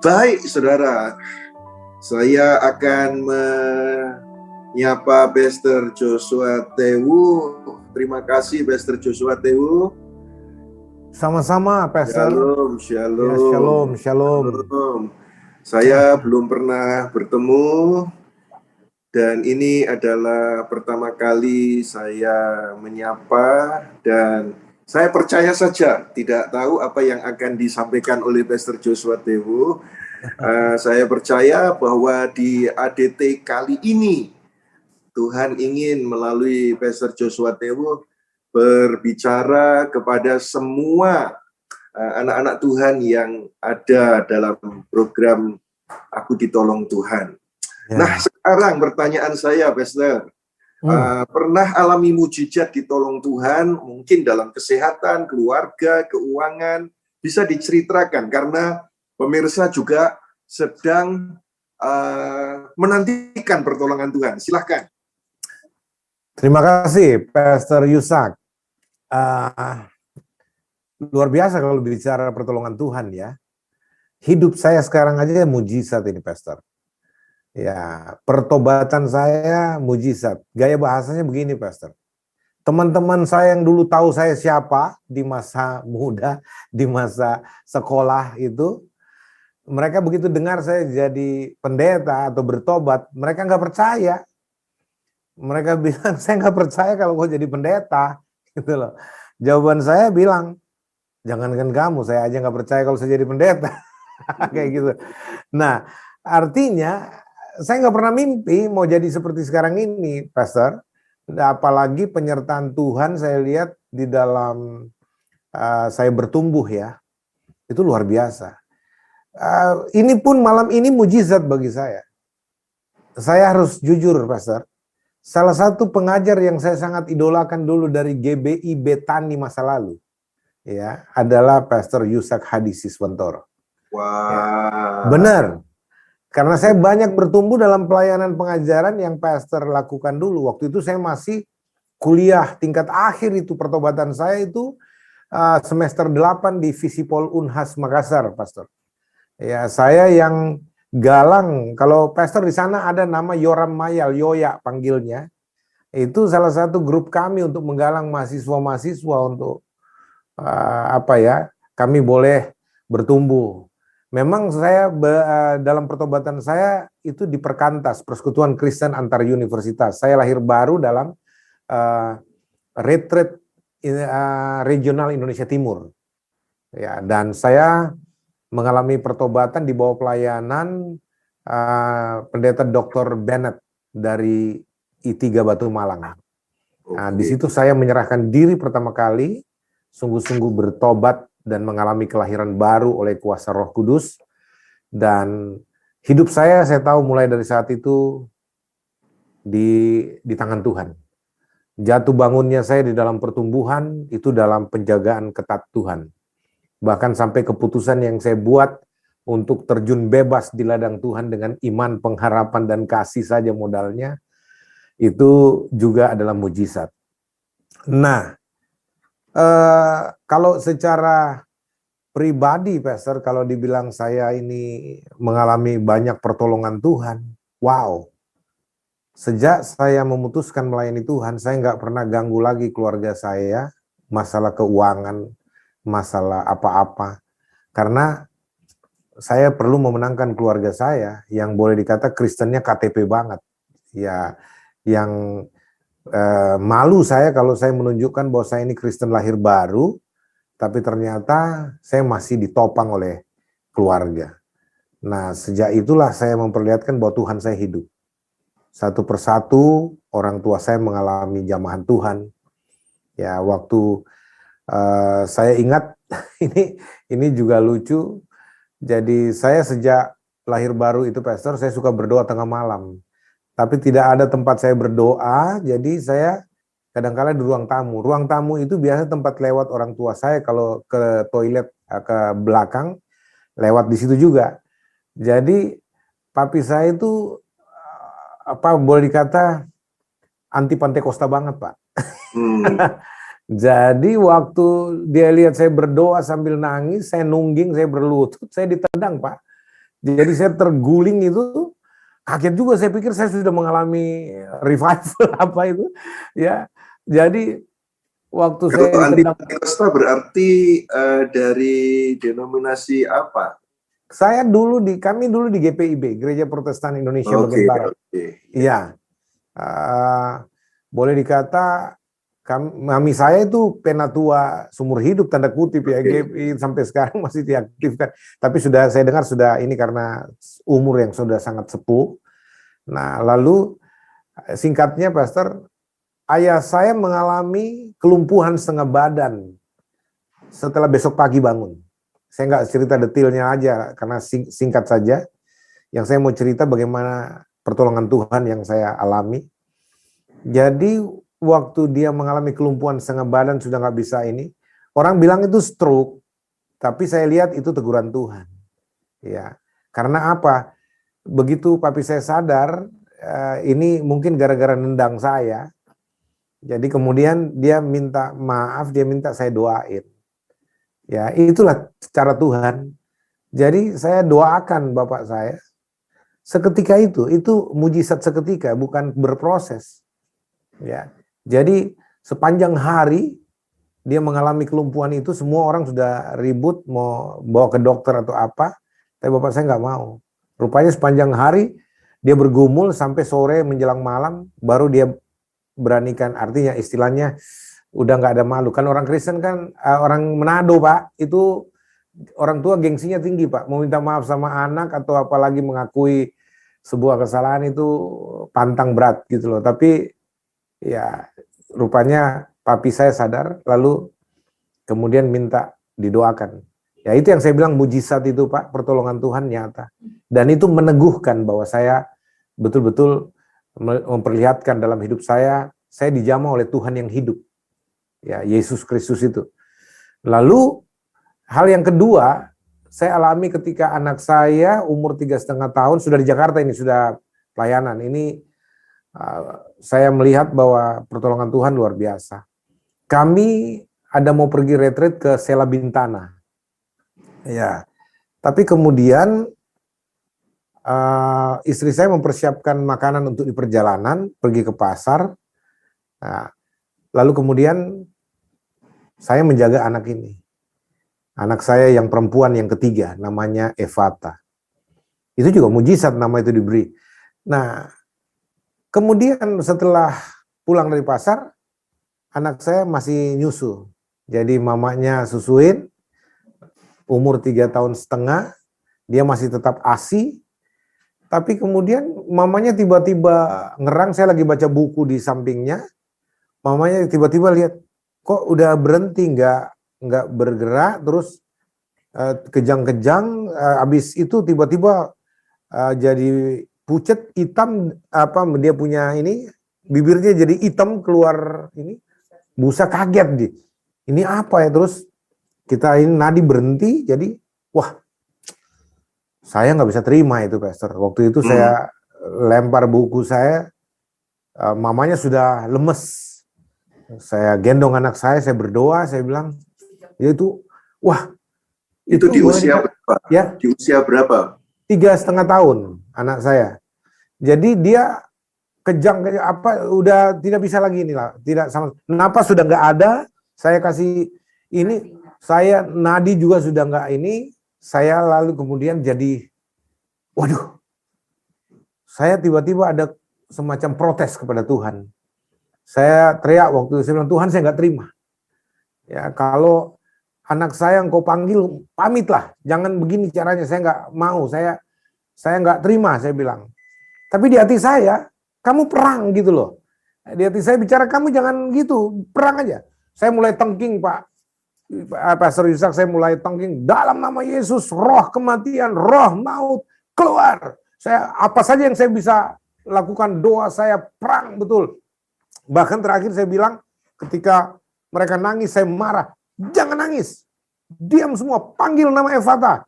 Baik, saudara, saya akan menyapa Pastor Joshua Tewu. Terima kasih, Pastor Joshua Tewu. Sama-sama, Pastor. Shalom, Ya, shalom. shalom. Shalom. Saya belum pernah bertemu, dan ini adalah pertama kali saya menyapa, dan saya percaya saja, tidak tahu apa yang akan disampaikan oleh Pastor Joshua Tewu. Saya percaya bahwa di ADT kali ini Tuhan ingin melalui Pastor Joshua Tewu berbicara kepada semua anak-anak Tuhan yang ada dalam program Aku Ditolong Tuhan. Ya. Nah, sekarang pertanyaan saya, Pastor, pernah alami mujizat ditolong Tuhan, mungkin dalam kesehatan, keluarga, keuangan, bisa diceritakan karena pemirsa juga sedang menantikan pertolongan Tuhan. Silahkan. Terima kasih, Pastor Yusak. Luar biasa kalau bicara pertolongan Tuhan ya. Hidup saya sekarang aja mujizat ini, Pastor. Ya, pertobatan saya mujizat. Gaya bahasanya begini, Pastor. Teman-teman saya yang dulu tahu saya siapa di masa muda, di masa sekolah itu, mereka begitu dengar saya jadi pendeta atau bertobat, mereka nggak percaya. Mereka bilang, saya nggak percaya kalau gue jadi pendeta, gitu loh. Jawaban saya bilang, jangankan kamu, saya aja nggak percaya kalau saya jadi pendeta, kayak gitu. Nah, artinya saya nggak pernah mimpi mau jadi seperti sekarang ini, Pastor. Apalagi penyertaan Tuhan saya lihat di dalam saya bertumbuh ya, itu luar biasa. Ini pun malam ini mujizat bagi saya. Saya harus jujur, Pastor. Salah satu pengajar yang saya sangat idolakan dulu dari GBI Betani masa lalu, ya, adalah Pastor Yusak Hadi Siswantoro. Wah. Ya, benar. Karena saya banyak bertumbuh dalam pelayanan pengajaran yang Pastor lakukan dulu. Waktu itu saya masih kuliah tingkat akhir itu, pertobatan saya itu semester 8 di Visipol Unhas Makassar, Pastor. Ya, saya yang galang, kalau Pastor di sana ada nama Yoram Mayal, Yoya panggilnya. Itu salah satu grup kami untuk menggalang mahasiswa-mahasiswa untuk kami boleh bertumbuh. Memang saya dalam pertobatan saya itu di Perkantas, Persekutuan Kristen Antar Universitas. Saya lahir baru dalam retreat regional Indonesia Timur. Ya, dan saya mengalami pertobatan di bawah pelayanan pendeta Dr. Bennett dari I3 Batu Malang. Nah, di situ saya menyerahkan diri pertama kali, sungguh-sungguh bertobat dan mengalami kelahiran baru oleh kuasa Roh Kudus. Dan hidup saya tahu mulai dari saat itu di tangan Tuhan. Jatuh bangunnya saya di dalam pertumbuhan itu dalam penjagaan ketat Tuhan. Bahkan sampai keputusan yang saya buat untuk terjun bebas di ladang Tuhan dengan iman, pengharapan, dan kasih saja modalnya, itu juga adalah mujizat. Nah, kalau secara pribadi, Pastor, kalau dibilang saya ini mengalami banyak pertolongan Tuhan, wow. Sejak saya memutuskan melayani Tuhan, saya nggak pernah ganggu lagi keluarga saya, masalah keuangan, masalah apa-apa. Karena saya perlu memenangkan keluarga saya yang boleh dikata Kristennya KTP banget. Ya, yang malu saya kalau saya menunjukkan bahwa saya ini Kristen lahir baru, tapi ternyata saya masih ditopang oleh keluarga. Nah, sejak itulah saya memperlihatkan bahwa Tuhan saya hidup. Satu persatu orang tua saya mengalami jamahan Tuhan. Ya, waktu saya ingat ini juga lucu. Jadi saya sejak lahir baru itu, Pastor, saya suka berdoa tengah malam. Tapi tidak ada tempat saya berdoa, jadi saya kadang-kala di ruang tamu. Ruang tamu itu biasa tempat lewat orang tua saya kalau ke toilet ke belakang, lewat di situ juga. Jadi papi saya itu boleh dikata anti Pantekosta banget, Pak. Jadi waktu dia lihat saya berdoa sambil nangis, saya nungging, saya berlutut, saya ditendang, Pak. Jadi saya terguling itu, kaget juga, saya pikir saya sudah mengalami revival apa itu. Ya, jadi waktu saya Kalau ditendang, Antikosta berarti dari denominasi apa? kami dulu di GPIB, Gereja Protestan Indonesia bagian Oke, Barat. oke. Iya, boleh dikata mami saya itu penatua sumur hidup tanda kutip ya, Oke. GPI sampai sekarang masih diaktifkan. Tapi sudah saya dengar sudah ini karena umur yang sudah sangat sepuh. Nah, lalu singkatnya Pastor, ayah saya mengalami kelumpuhan setengah badan setelah besok pagi bangun. Saya nggak cerita detailnya aja karena singkat saja. Yang saya mau cerita bagaimana pertolongan Tuhan yang saya alami. Jadi waktu dia mengalami kelumpuhan setengah badan sudah nggak bisa ini, orang bilang itu stroke, tapi saya lihat itu teguran Tuhan. Ya, karena apa? Begitu papi saya sadar, ini mungkin gara-gara nendang saya. Jadi kemudian dia minta maaf, dia minta saya doain. Ya, itulah cara Tuhan. Jadi saya doakan bapak saya. Seketika itu mujizat seketika, bukan berproses. Ya, jadi sepanjang hari dia mengalami kelumpuhan itu, semua orang sudah ribut mau bawa ke dokter atau apa, tapi bapak saya nggak mau. Rupanya sepanjang hari dia bergumul sampai sore menjelang malam, baru dia beranikan, artinya istilahnya udah nggak ada malu. Kan orang Kristen kan, orang Manado Pak, itu orang tua gengsinya tinggi Pak, mau minta maaf sama anak atau apalagi mengakui sebuah kesalahan itu pantang berat gitu loh. Tapi ya rupanya papi saya sadar, lalu kemudian minta didoakan. Ya itu yang saya bilang mujizat itu Pak, pertolongan Tuhan nyata. Dan itu meneguhkan bahwa saya betul-betul memperlihatkan dalam hidup saya dijamah oleh Tuhan yang hidup. Ya, Yesus Kristus itu. Lalu hal yang kedua, saya alami ketika anak saya umur 3,5 tahun, sudah di Jakarta ini, sudah pelayanan. Ini saya melihat bahwa pertolongan Tuhan luar biasa. Kami ada mau pergi retreat ke Sela Bintana. Ya, tapi kemudian istri saya mempersiapkan makanan untuk di perjalanan, pergi ke pasar. Nah, lalu kemudian saya menjaga anak ini. Anak saya yang perempuan yang ketiga, namanya Evata. Itu juga mujizat nama itu diberi. Nah, kemudian setelah pulang dari pasar, anak saya masih nyusu. Jadi mamanya susuin, umur 3,5 tahun, dia masih tetap ASI, tapi kemudian mamanya tiba-tiba ngerang, saya lagi baca buku di sampingnya, mamanya tiba-tiba lihat, kok udah berhenti, nggak bergerak, terus kejang-kejang, habis itu tiba-tiba jadi pucet, hitam, dia punya ini, bibirnya jadi hitam keluar ini, busa, kaget dia. Ini apa ya? Terus kita ini nadi berhenti, jadi wah, saya nggak bisa terima itu Pastor. Waktu itu saya lempar buku saya, mamanya sudah lemes. Saya gendong anak saya berdoa, saya bilang, itu, wah, itu di usia berapa? Ya, di usia berapa? 3,5 tahun anak saya. Jadi dia kejang udah tidak bisa lagi inilah, tidak sama, napas sudah nggak ada. Saya kasih ini, saya nadi juga sudah nggak ini. Saya lalu kemudian jadi, waduh, saya tiba-tiba ada semacam protes kepada Tuhan. Saya teriak waktu itu, saya bilang, Tuhan, saya nggak terima. Ya, kalau anak saya engkau panggil, pamitlah, jangan begini caranya, saya nggak mau, saya nggak terima, saya bilang. Tapi di hati saya, kamu perang gitu loh. Di hati saya bicara, kamu jangan gitu, perang aja. Saya mulai tengking Pak, Pastor Yusak, saya mulai tengking, dalam nama Yesus, roh kematian, roh maut, keluar. Saya apa saja yang saya bisa lakukan, doa saya perang betul. Bahkan terakhir saya bilang, ketika mereka nangis, saya marah. Jangan nangis. Diam semua, panggil nama Evata.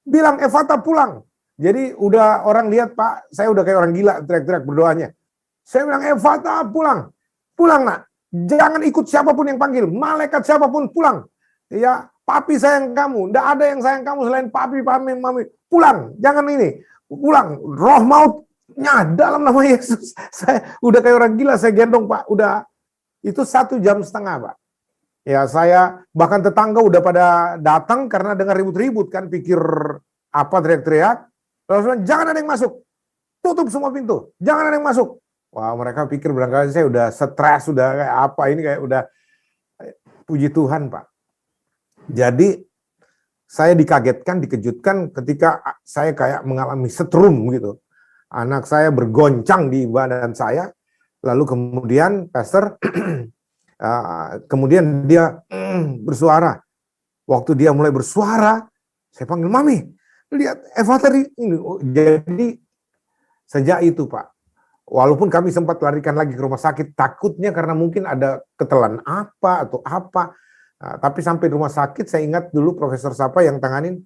Bilang Evata pulang. Jadi udah orang lihat Pak, saya udah kayak orang gila teriak-teriak berdoanya. Saya bilang Evata pulang. Pulang nak. Jangan ikut siapapun yang panggil, malaikat siapapun pulang. Ya, papi sayang kamu, tidak ada yang sayang kamu selain papi, mami. Pulang, jangan ini, pulang. Roh mautnya dalam nama Yesus. Saya udah kayak orang gila, saya gendong Pak. Udah, itu 1,5 jam, Pak. Ya, saya bahkan tetangga udah pada datang karena dengar ribut-ribut kan, pikir apa teriak-teriak. Lalu jangan ada yang masuk, tutup semua pintu, jangan ada yang masuk. Wah, mereka pikir barangkali saya udah stres, udah kayak apa, ini kayak udah, puji Tuhan Pak. Jadi saya dikagetkan, dikejutkan ketika saya kayak mengalami setrum gitu. Anak saya bergoncang di badan saya, lalu kemudian Pastor, kemudian dia bersuara. Waktu dia mulai bersuara, saya panggil, Mami, lihat Eva tadi ini. Jadi sejak itu Pak, walaupun kami sempat larikan lagi ke rumah sakit, takutnya karena mungkin ada ketelan apa atau apa. Tapi sampai rumah sakit, saya ingat dulu Profesor Sapa yang tanganin,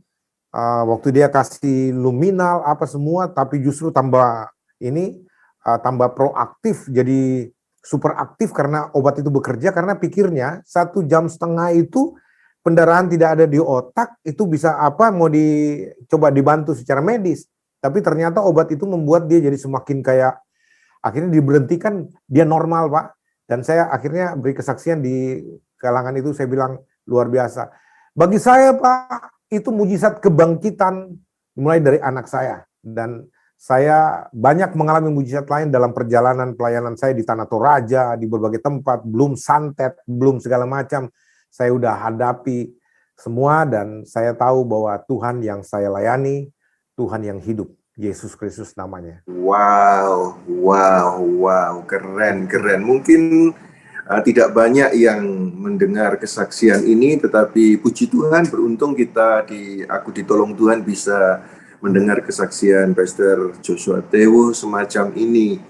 waktu dia kasih luminal apa semua, tapi justru tambah ini, tambah proaktif, jadi super aktif karena obat itu bekerja, karena pikirnya 1,5 jam itu pendarahan tidak ada di otak, itu bisa apa, mau dicoba dibantu secara medis. Tapi ternyata obat itu membuat dia jadi semakin kayak, akhirnya diberhentikan, dia normal Pak. Dan saya akhirnya beri kesaksian di kalangan itu, saya bilang luar biasa. Bagi saya Pak, itu mujizat kebangkitan mulai dari anak saya. Dan saya banyak mengalami mujizat lain dalam perjalanan pelayanan saya di Tanah Toraja, di berbagai tempat, belum santet, belum segala macam. Saya udah hadapi semua dan saya tahu bahwa Tuhan yang saya layani, Tuhan yang hidup, Yesus Kristus namanya. Wow, keren. Mungkin tidak banyak yang mendengar kesaksian ini, tetapi puji Tuhan, beruntung aku ditolong Tuhan bisa mendengar kesaksian Pastor Joshua Tewu semacam ini.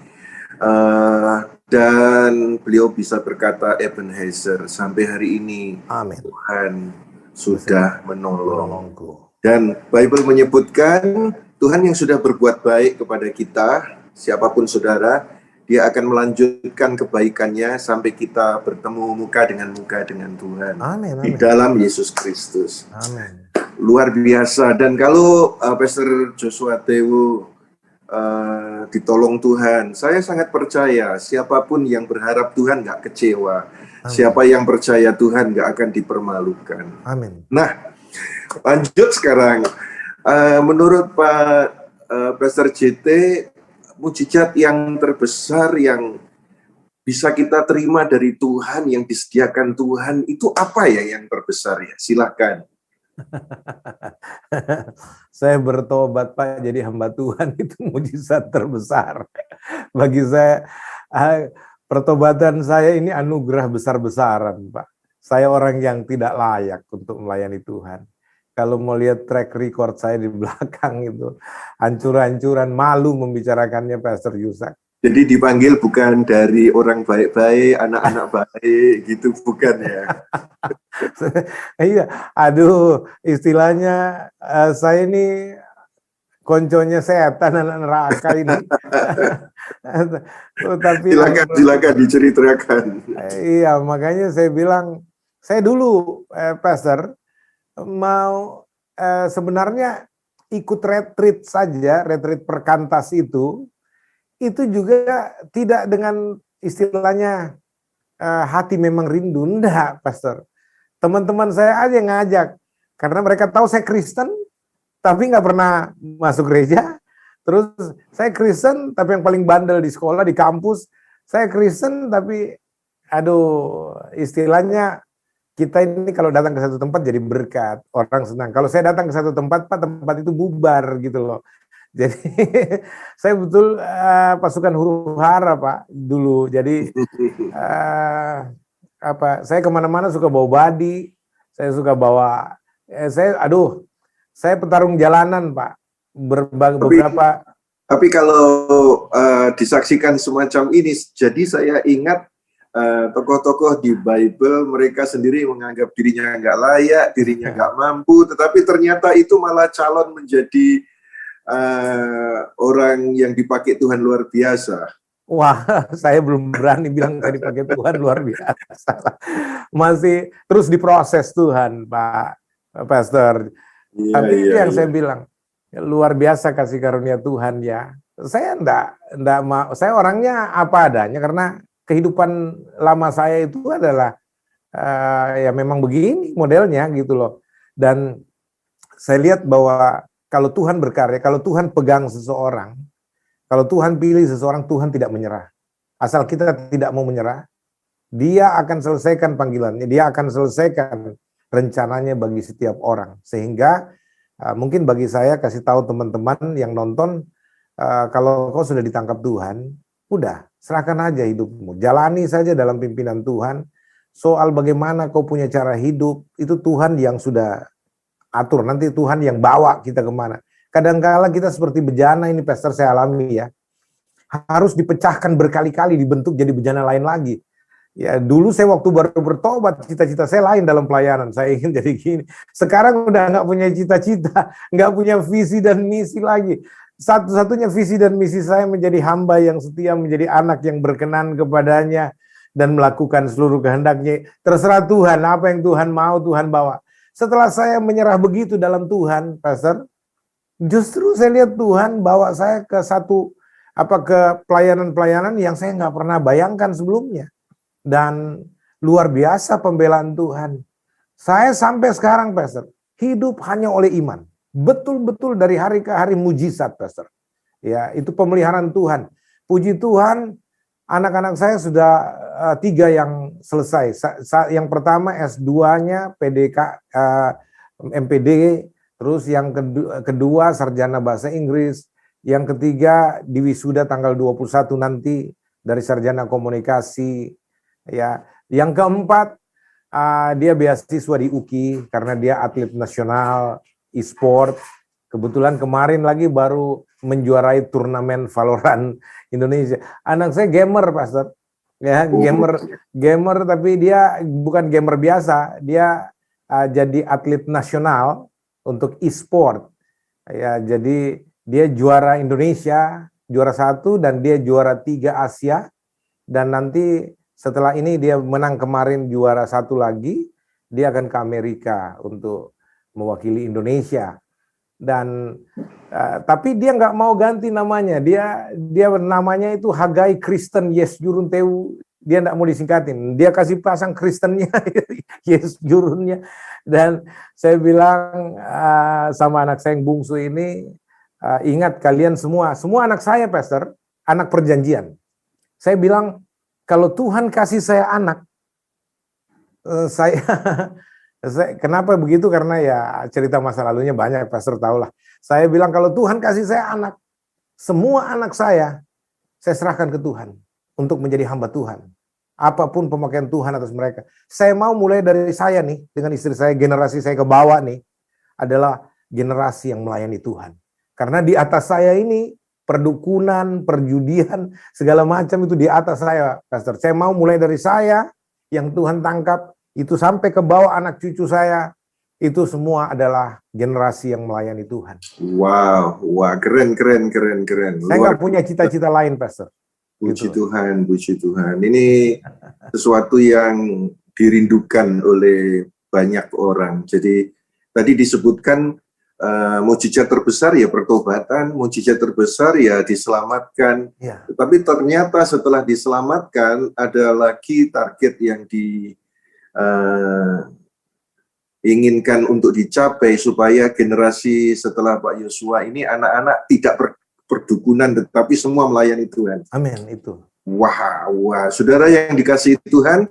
Dan beliau bisa berkata, Ebenezer, sampai hari ini Amin. Tuhan sudah Menolongku. Dan Bible menyebutkan Tuhan yang sudah berbuat baik kepada kita, siapapun saudara, Dia akan melanjutkan kebaikannya sampai kita bertemu muka dengan Tuhan. Amin. Di dalam Yesus Kristus. Amin. Luar biasa. Dan kalau Pastor Joshua Tewu ditolong Tuhan, saya sangat percaya siapapun yang berharap Tuhan nggak kecewa. Amin. Siapa yang percaya Tuhan nggak akan dipermalukan. Amin. Nah, lanjut sekarang. Menurut Pak Pastor JT, mujizat yang terbesar yang bisa kita terima dari Tuhan, yang disediakan Tuhan, itu apa ya yang terbesar ya? Silahkan. Saya bertobat Pak, jadi hamba Tuhan itu mujizat terbesar. Bagi saya, pertobatan saya ini anugerah besar-besaran Pak. Saya orang yang tidak layak untuk melayani Tuhan. Kalau mau lihat track record saya di belakang itu, hancur-hancuran, malu membicarakannya Pastor Yusak. Jadi dipanggil bukan dari orang baik-baik, anak-anak baik, gitu, bukan ya? Iya, aduh, istilahnya saya ini konconya setan, anak neraka ini. Tapi silakan diceritakan. Iya, makanya saya bilang, saya dulu Pastor, mau sebenarnya ikut retreat saja, retreat perkantas itu juga tidak dengan istilahnya hati memang rindu, enggak Pastor. Teman-teman saya aja ngajak, karena mereka tahu saya Kristen, tapi nggak pernah masuk gereja. Terus saya Kristen, tapi yang paling bandel di sekolah, di kampus. Saya Kristen, tapi aduh, istilahnya kita ini kalau datang ke satu tempat jadi berkat, orang senang. Kalau saya datang ke satu tempat, Pak, tempat itu bubar gitu loh. Jadi saya betul pasukan huru hara Pak dulu. Jadi saya kemana-mana suka bawa body, saya suka bawa, saya petarung jalanan Pak. Beberapa. Tapi kalau disaksikan semacam ini, jadi saya ingat tokoh-tokoh di Bible, mereka sendiri menganggap dirinya nggak layak, dirinya nggak mampu, tetapi ternyata itu malah calon menjadi orang yang dipakai Tuhan luar biasa. Wah, saya belum berani bilang saya dipakai Tuhan, luar biasa. Masih terus diproses Tuhan, Pak Pastor. Iya, Tapi iya, yang iya. saya bilang, luar biasa kasih karunia Tuhan ya. Saya enggak mau, saya orangnya apa adanya karena kehidupan lama saya itu adalah ya memang begini modelnya gitu loh. Dan saya lihat bahwa kalau Tuhan berkarya, kalau Tuhan pegang seseorang, kalau Tuhan pilih seseorang, Tuhan tidak menyerah. Asal kita tidak mau menyerah, Dia akan selesaikan panggilannya, Dia akan selesaikan rencananya bagi setiap orang. Sehingga mungkin bagi saya kasih tahu teman-teman yang nonton, kalau kau sudah ditangkap Tuhan, udah serahkan aja hidupmu, jalani saja dalam pimpinan Tuhan. Soal bagaimana kau punya cara hidup, itu Tuhan yang sudah atur, nanti Tuhan yang bawa kita kemana. Kadang-kala kita seperti bejana ini, Pastor, saya alami ya, harus dipecahkan berkali-kali, dibentuk jadi bejana lain lagi. Ya, dulu saya waktu baru bertobat, cita-cita saya lain dalam pelayanan. Saya ingin jadi gini. Sekarang udah nggak punya cita-cita, nggak punya visi dan misi lagi. Satu-satunya visi dan misi saya menjadi hamba yang setia, menjadi anak yang berkenan kepadanya, dan melakukan seluruh kehendaknya. Terserah Tuhan, apa yang Tuhan mau, Tuhan bawa. Setelah saya menyerah begitu dalam Tuhan, Pastor, justru saya lihat Tuhan bawa saya ke ke pelayanan-pelayanan yang saya nggak pernah bayangkan sebelumnya. Dan luar biasa pembelaan Tuhan. Saya sampai sekarang, Pastor, hidup hanya oleh iman. Betul-betul dari hari ke hari mujizat, Pastor. Ya, itu pemeliharaan Tuhan. Puji Tuhan, anak-anak saya sudah 3 yang selesai. Yang pertama S2-nya PDK, MPD, terus yang kedua sarjana bahasa Inggris, yang ketiga di wisuda tanggal 21 nanti dari sarjana komunikasi. Ya, yang keempat dia beasiswa di UKI karena dia atlet nasional e-sport. Kebetulan kemarin lagi baru menjuarai turnamen Valorant Indonesia. Anak saya gamer, Pastor. Ya, gamer tapi dia bukan gamer biasa, dia jadi atlet nasional untuk e-sport. Ya, jadi dia juara Indonesia, juara 1 dan dia juara 3 Asia, dan nanti setelah ini dia menang kemarin juara 1 lagi, dia akan ke Amerika untuk mewakili Indonesia. Dan tapi dia nggak mau ganti namanya, dia namanya itu Hagai Kristen Yesjurun-Tewu, dia nggak mau disingkatin, dia kasih pasang Kristennya Yesjurunnya. Dan saya bilang sama anak saya yang bungsu ini, ingat kalian semua anak saya, Pastor, anak perjanjian. Saya bilang, kalau Tuhan kasih saya anak, saya kenapa begitu? Karena ya cerita masa lalunya banyak, Pastor tahu lah. Saya bilang kalau Tuhan kasih saya anak, semua anak saya serahkan ke Tuhan untuk menjadi hamba Tuhan. Apapun pemakaian Tuhan atas mereka. Saya mau mulai dari saya nih, dengan istri saya, generasi saya ke bawah nih, adalah generasi yang melayani Tuhan. Karena di atas saya ini, perdukunan, perjudian, segala macam itu di atas saya, Pastor. Saya mau mulai dari saya, yang Tuhan tangkap, itu sampai ke bawah anak cucu saya, itu semua adalah generasi yang melayani Tuhan. Wow, keren. Saya nggak punya cita-cita lain, Pastor. Puji gitu. Tuhan, puji Tuhan. Ini sesuatu yang dirindukan oleh banyak orang. Jadi tadi disebutkan mujizat terbesar ya pertobatan, mujizat terbesar ya diselamatkan. Ya. Tetapi ternyata setelah diselamatkan ada lagi target yang diinginkan untuk dicapai supaya generasi setelah Pak Yosua ini anak-anak tidak perdukunan tetapi semua melayani Tuhan. Amin, itu. Wah, saudara yang dikasihi Tuhan,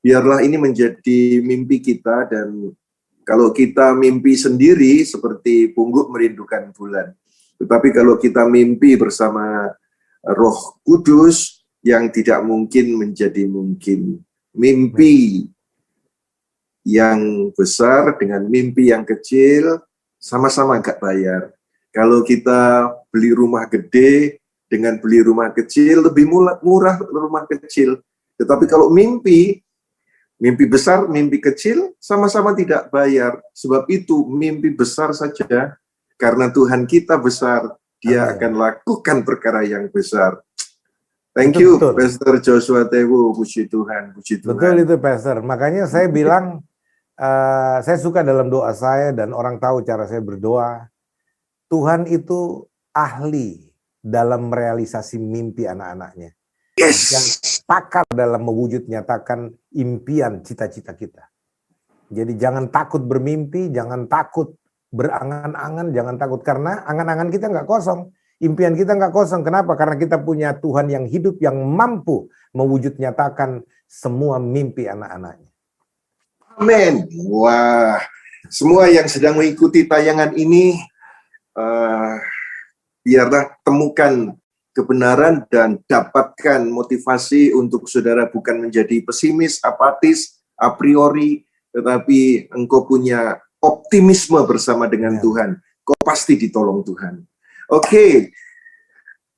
biarlah ini menjadi mimpi kita. Dan kalau kita mimpi sendiri seperti pungguk merindukan bulan. Tetapi kalau kita mimpi bersama Roh Kudus, yang tidak mungkin menjadi mungkin. Mimpi yang besar dengan mimpi yang kecil sama-sama nggak bayar. Kalau kita beli rumah gede dengan beli rumah kecil, lebih murah rumah kecil. Tetapi kalau mimpi besar, mimpi kecil, sama-sama tidak bayar. Sebab itu mimpi besar saja, karena Tuhan kita besar, Dia akan lakukan perkara yang besar. Thank Itu you, betul. Pastor Joshua Tewu. Puji Tuhan, puji Tuhan. Betul itu, Pastor. Makanya saya bilang, saya suka dalam doa saya dan orang tahu cara saya berdoa. Tuhan itu ahli dalam merealisasi mimpi anak-anaknya. Yes. Yang pakar dalam mewujud nyatakan impian cita-cita kita. Jadi jangan takut bermimpi, jangan takut berangan-angan, jangan takut. Karena angan-angan kita nggak kosong. Impian kita nggak kosong. Kenapa? Karena kita punya Tuhan yang hidup, yang mampu mewujud nyatakan semua mimpi anak-anaknya. Amin. Wah, semua yang sedang mengikuti tayangan ini, biarlah temukan kebenaran dan dapatkan motivasi untuk saudara bukan menjadi pesimis, apatis, a priori, tetapi engkau punya optimisme bersama dengan Tuhan. Kau pasti ditolong Tuhan. Oke,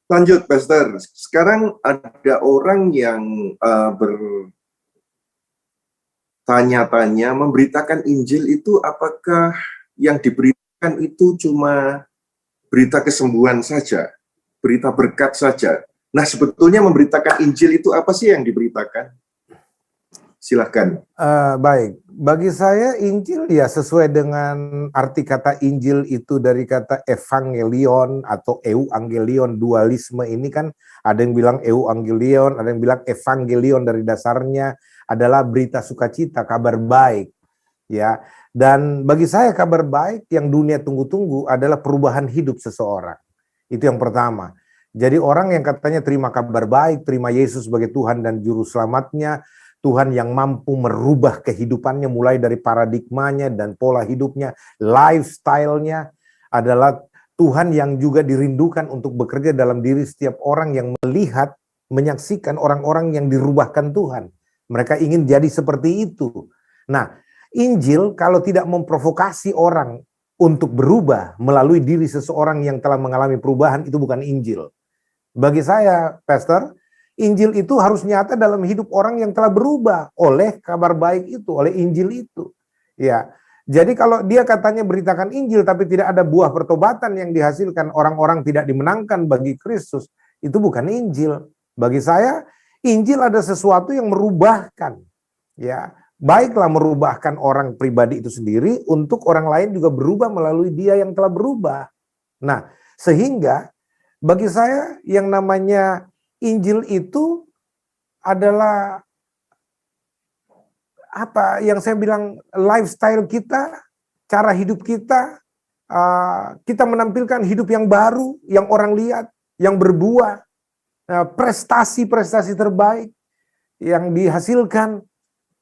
lanjut Pastor. Sekarang ada orang yang bertanya-tanya, memberitakan Injil itu apakah yang diberitakan itu cuma berita kesembuhan saja, berita berkat saja. Nah, sebetulnya memberitakan Injil itu apa sih yang diberitakan? Silahkan. Baik, bagi saya Injil ya sesuai dengan arti kata Injil itu dari kata evangelion atau euangelion, dualisme ini kan ada yang bilang euangelion, ada yang bilang evangelion, dari dasarnya adalah berita sukacita, kabar baik. Ya, dan bagi saya kabar baik yang dunia tunggu-tunggu adalah perubahan hidup seseorang. Itu yang pertama. Jadi orang yang katanya terima kabar baik, terima Yesus sebagai Tuhan dan Juru Selamatnya, Tuhan yang mampu merubah kehidupannya mulai dari paradigmanya dan pola hidupnya, lifestyle-nya, adalah Tuhan yang juga dirindukan untuk bekerja dalam diri setiap orang yang melihat, menyaksikan orang-orang yang dirubahkan Tuhan. Mereka ingin jadi seperti itu. Nah, Injil kalau tidak memprovokasi orang untuk berubah melalui diri seseorang yang telah mengalami perubahan, itu bukan Injil. Bagi saya, Pastor, Injil itu harus nyata dalam hidup orang yang telah berubah oleh kabar baik itu, oleh Injil itu. Ya, jadi kalau dia katanya beritakan Injil tapi tidak ada buah pertobatan yang dihasilkan, orang-orang tidak dimenangkan bagi Kristus, itu bukan Injil. Bagi saya, Injil ada sesuatu yang merubahkan. Ya, baiklah merubahkan orang pribadi itu sendiri untuk orang lain juga berubah melalui dia yang telah berubah. Nah, sehingga bagi saya yang namanya Injil itu adalah apa yang saya bilang, lifestyle kita, cara hidup kita, kita menampilkan hidup yang baru, yang orang lihat, yang berbuah, prestasi-prestasi terbaik yang dihasilkan,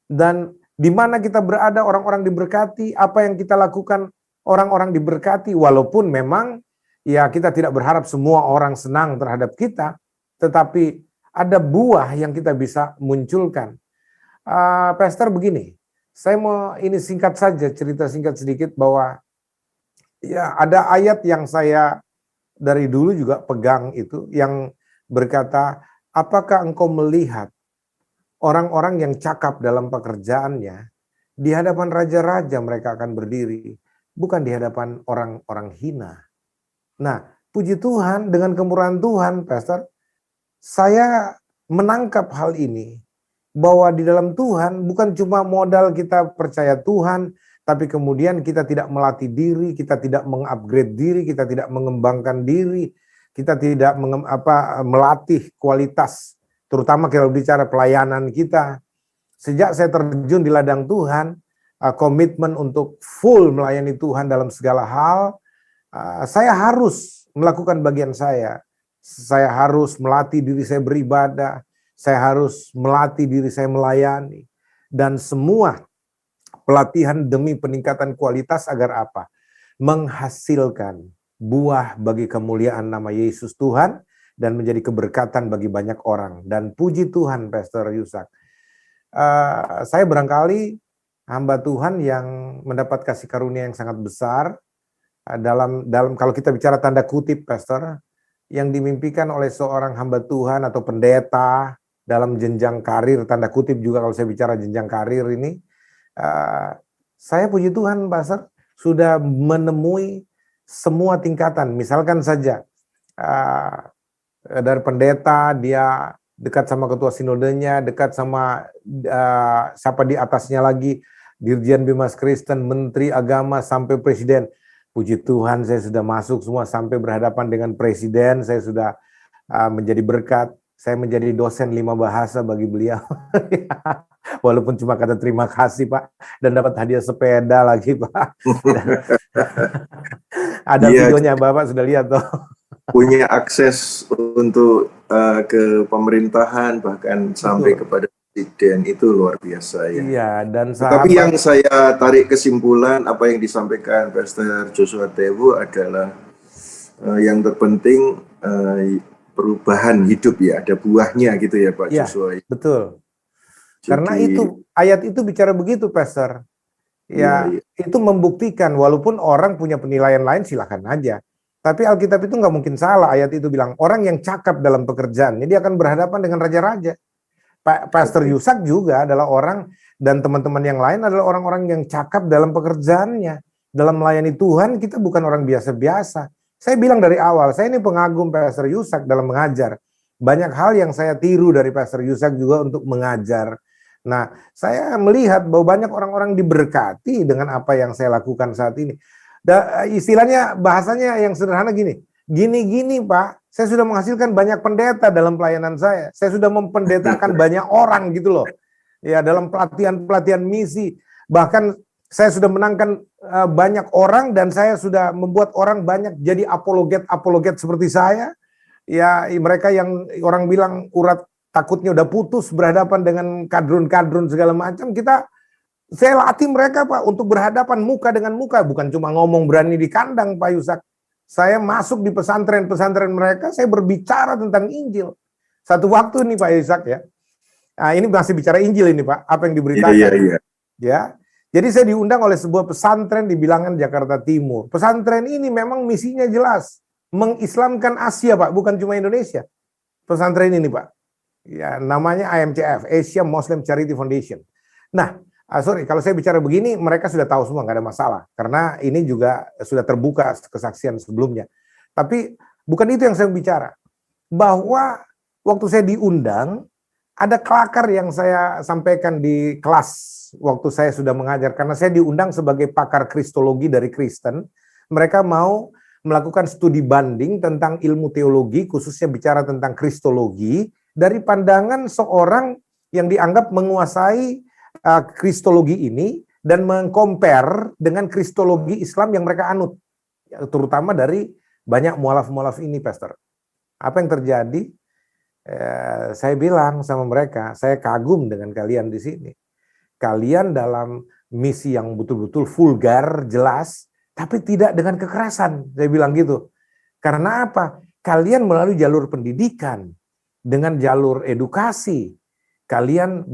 dan di mana kita berada orang-orang diberkati, apa yang kita lakukan orang-orang diberkati, walaupun memang ya kita tidak berharap semua orang senang terhadap kita, tetapi ada buah yang kita bisa munculkan. Pastor begini, saya mau ini singkat saja, cerita singkat sedikit bahwa ya ada ayat yang saya dari dulu juga pegang itu, yang berkata, apakah engkau melihat orang-orang yang cakap dalam pekerjaannya, di hadapan raja-raja mereka akan berdiri, bukan di hadapan orang-orang hina. Nah, puji Tuhan, dengan kemurahan Tuhan, Pastor, saya menangkap hal ini, bahwa di dalam Tuhan bukan cuma modal kita percaya Tuhan, tapi kemudian kita tidak melatih diri, kita tidak mengupgrade diri, kita tidak mengembangkan diri, kita tidak melatih kualitas, terutama kalau bicara pelayanan kita. Sejak saya terjun di ladang Tuhan, komitmen untuk full melayani Tuhan dalam segala hal, saya harus melakukan bagian saya. Saya harus melatih diri saya beribadah, saya harus melatih diri saya melayani, dan semua pelatihan demi peningkatan kualitas agar apa? Menghasilkan buah bagi kemuliaan nama Yesus Tuhan dan menjadi keberkatan bagi banyak orang. Dan puji Tuhan, Pastor Yusak, saya barangkali hamba Tuhan yang mendapat kasih karunia yang sangat besar dalam kalau kita bicara tanda kutip, Pastor, yang dimimpikan oleh seorang hamba Tuhan atau pendeta dalam jenjang karir, tanda kutip juga kalau saya bicara jenjang karir ini, saya puji Tuhan, Pastor, sudah menemui semua tingkatan. Misalkan saja dari pendeta, dia dekat sama ketua sinodenya, dekat sama siapa di atasnya lagi, Dirjen Bimas Kristen, Menteri Agama, sampai Presiden. Puji Tuhan saya sudah masuk semua sampai berhadapan dengan Presiden, saya sudah menjadi berkat, saya menjadi dosen 5 bahasa bagi beliau. Walaupun cuma kata terima kasih Pak, dan dapat hadiah sepeda lagi Pak. Ada Iya, videonya Bapak sudah lihat toh. punya akses untuk ke pemerintahan bahkan sampai Betul. kepada presiden, itu luar biasa ya. Iya, dan Tetapi yang sahabat, saya tarik kesimpulan apa yang disampaikan Pastor Joshua Tewu adalah yang terpenting perubahan hidup ya, ada buahnya gitu ya Pak ya Joshua. betul. Karena Jadi itu ayat itu bicara begitu, Pastor. iya, Ya, iya. itu membuktikan walaupun orang punya penilaian lain silakan aja. Tapi Alkitab itu nggak mungkin salah. Ayat itu bilang orang yang cakap dalam pekerjaannya dia akan berhadapan dengan raja-raja. Pastor Betul. Yusak juga adalah orang, dan teman-teman yang lain adalah orang-orang yang cakap dalam pekerjaannya. Dalam melayani Tuhan kita bukan orang biasa-biasa. Saya bilang dari awal, saya ini pengagum Pastor Yusak dalam mengajar. Banyak hal yang saya tiru dari Pastor Yusak juga untuk mengajar. Nah, saya melihat bahwa banyak orang-orang diberkati dengan apa yang saya lakukan saat ini. Istilahnya, bahasanya yang sederhana gini, gini-gini Pak, saya sudah menghasilkan banyak pendeta dalam pelayanan saya. Saya sudah mempendetakan banyak orang gitu loh. Ya, dalam pelatihan-pelatihan misi. Bahkan saya sudah menangkan banyak orang, dan saya sudah membuat orang banyak jadi apologet-apologet seperti saya. Ya, mereka yang orang bilang urat takutnya udah putus berhadapan dengan kadrun-kadrun segala macam, saya latih mereka Pak untuk berhadapan muka dengan muka, bukan cuma ngomong berani di kandang Pak Yusak. Saya masuk di pesantren-pesantren mereka, saya berbicara tentang Injil. Satu waktu nih Pak Yusak ya, nah, ini masih bicara Injil ini Pak, apa yang Iya, diberitakan. iya, iya. Ya, jadi saya diundang oleh sebuah pesantren di Bilangan, Jakarta Timur. Pesantren ini memang misinya jelas, mengislamkan Asia Pak, bukan cuma Indonesia. Pesantren ini Pak. Ya, namanya AMCF, Asia Muslim Charity Foundation. Nah, sorry, kalau saya bicara begini, mereka sudah tahu semua, nggak ada masalah. Karena ini juga sudah terbuka kesaksian sebelumnya. Tapi bukan itu yang saya bicara. Bahwa waktu saya diundang, ada kelakar yang saya sampaikan di kelas waktu saya sudah mengajar. Karena saya diundang sebagai pakar kristologi dari Kristen. Mereka mau melakukan studi banding tentang ilmu teologi, khususnya bicara tentang kristologi, dari pandangan seorang yang dianggap menguasai kristologi ini dan mengcompare dengan kristologi Islam yang mereka anut, terutama dari banyak mualaf-mualaf ini, Pastor. Apa yang terjadi? Saya bilang sama mereka, saya kagum dengan kalian di sini. Kalian dalam misi yang betul-betul vulgar, jelas, tapi tidak dengan kekerasan. Saya bilang gitu. Karena apa? Kalian melalui jalur pendidikan, dengan jalur edukasi, kalian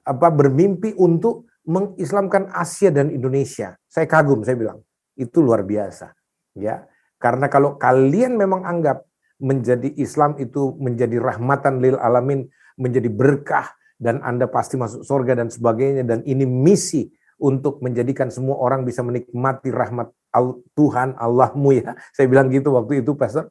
bermimpi untuk mengislamkan Asia dan Indonesia. Saya kagum, saya bilang itu luar biasa, ya. Karena kalau kalian memang anggap menjadi Islam itu menjadi rahmatan lil alamin, menjadi berkah, dan Anda pasti masuk surga dan sebagainya, dan ini misi untuk menjadikan semua orang bisa menikmati rahmat Tuhan Allahmu ya. Saya bilang gitu waktu itu, Pastor.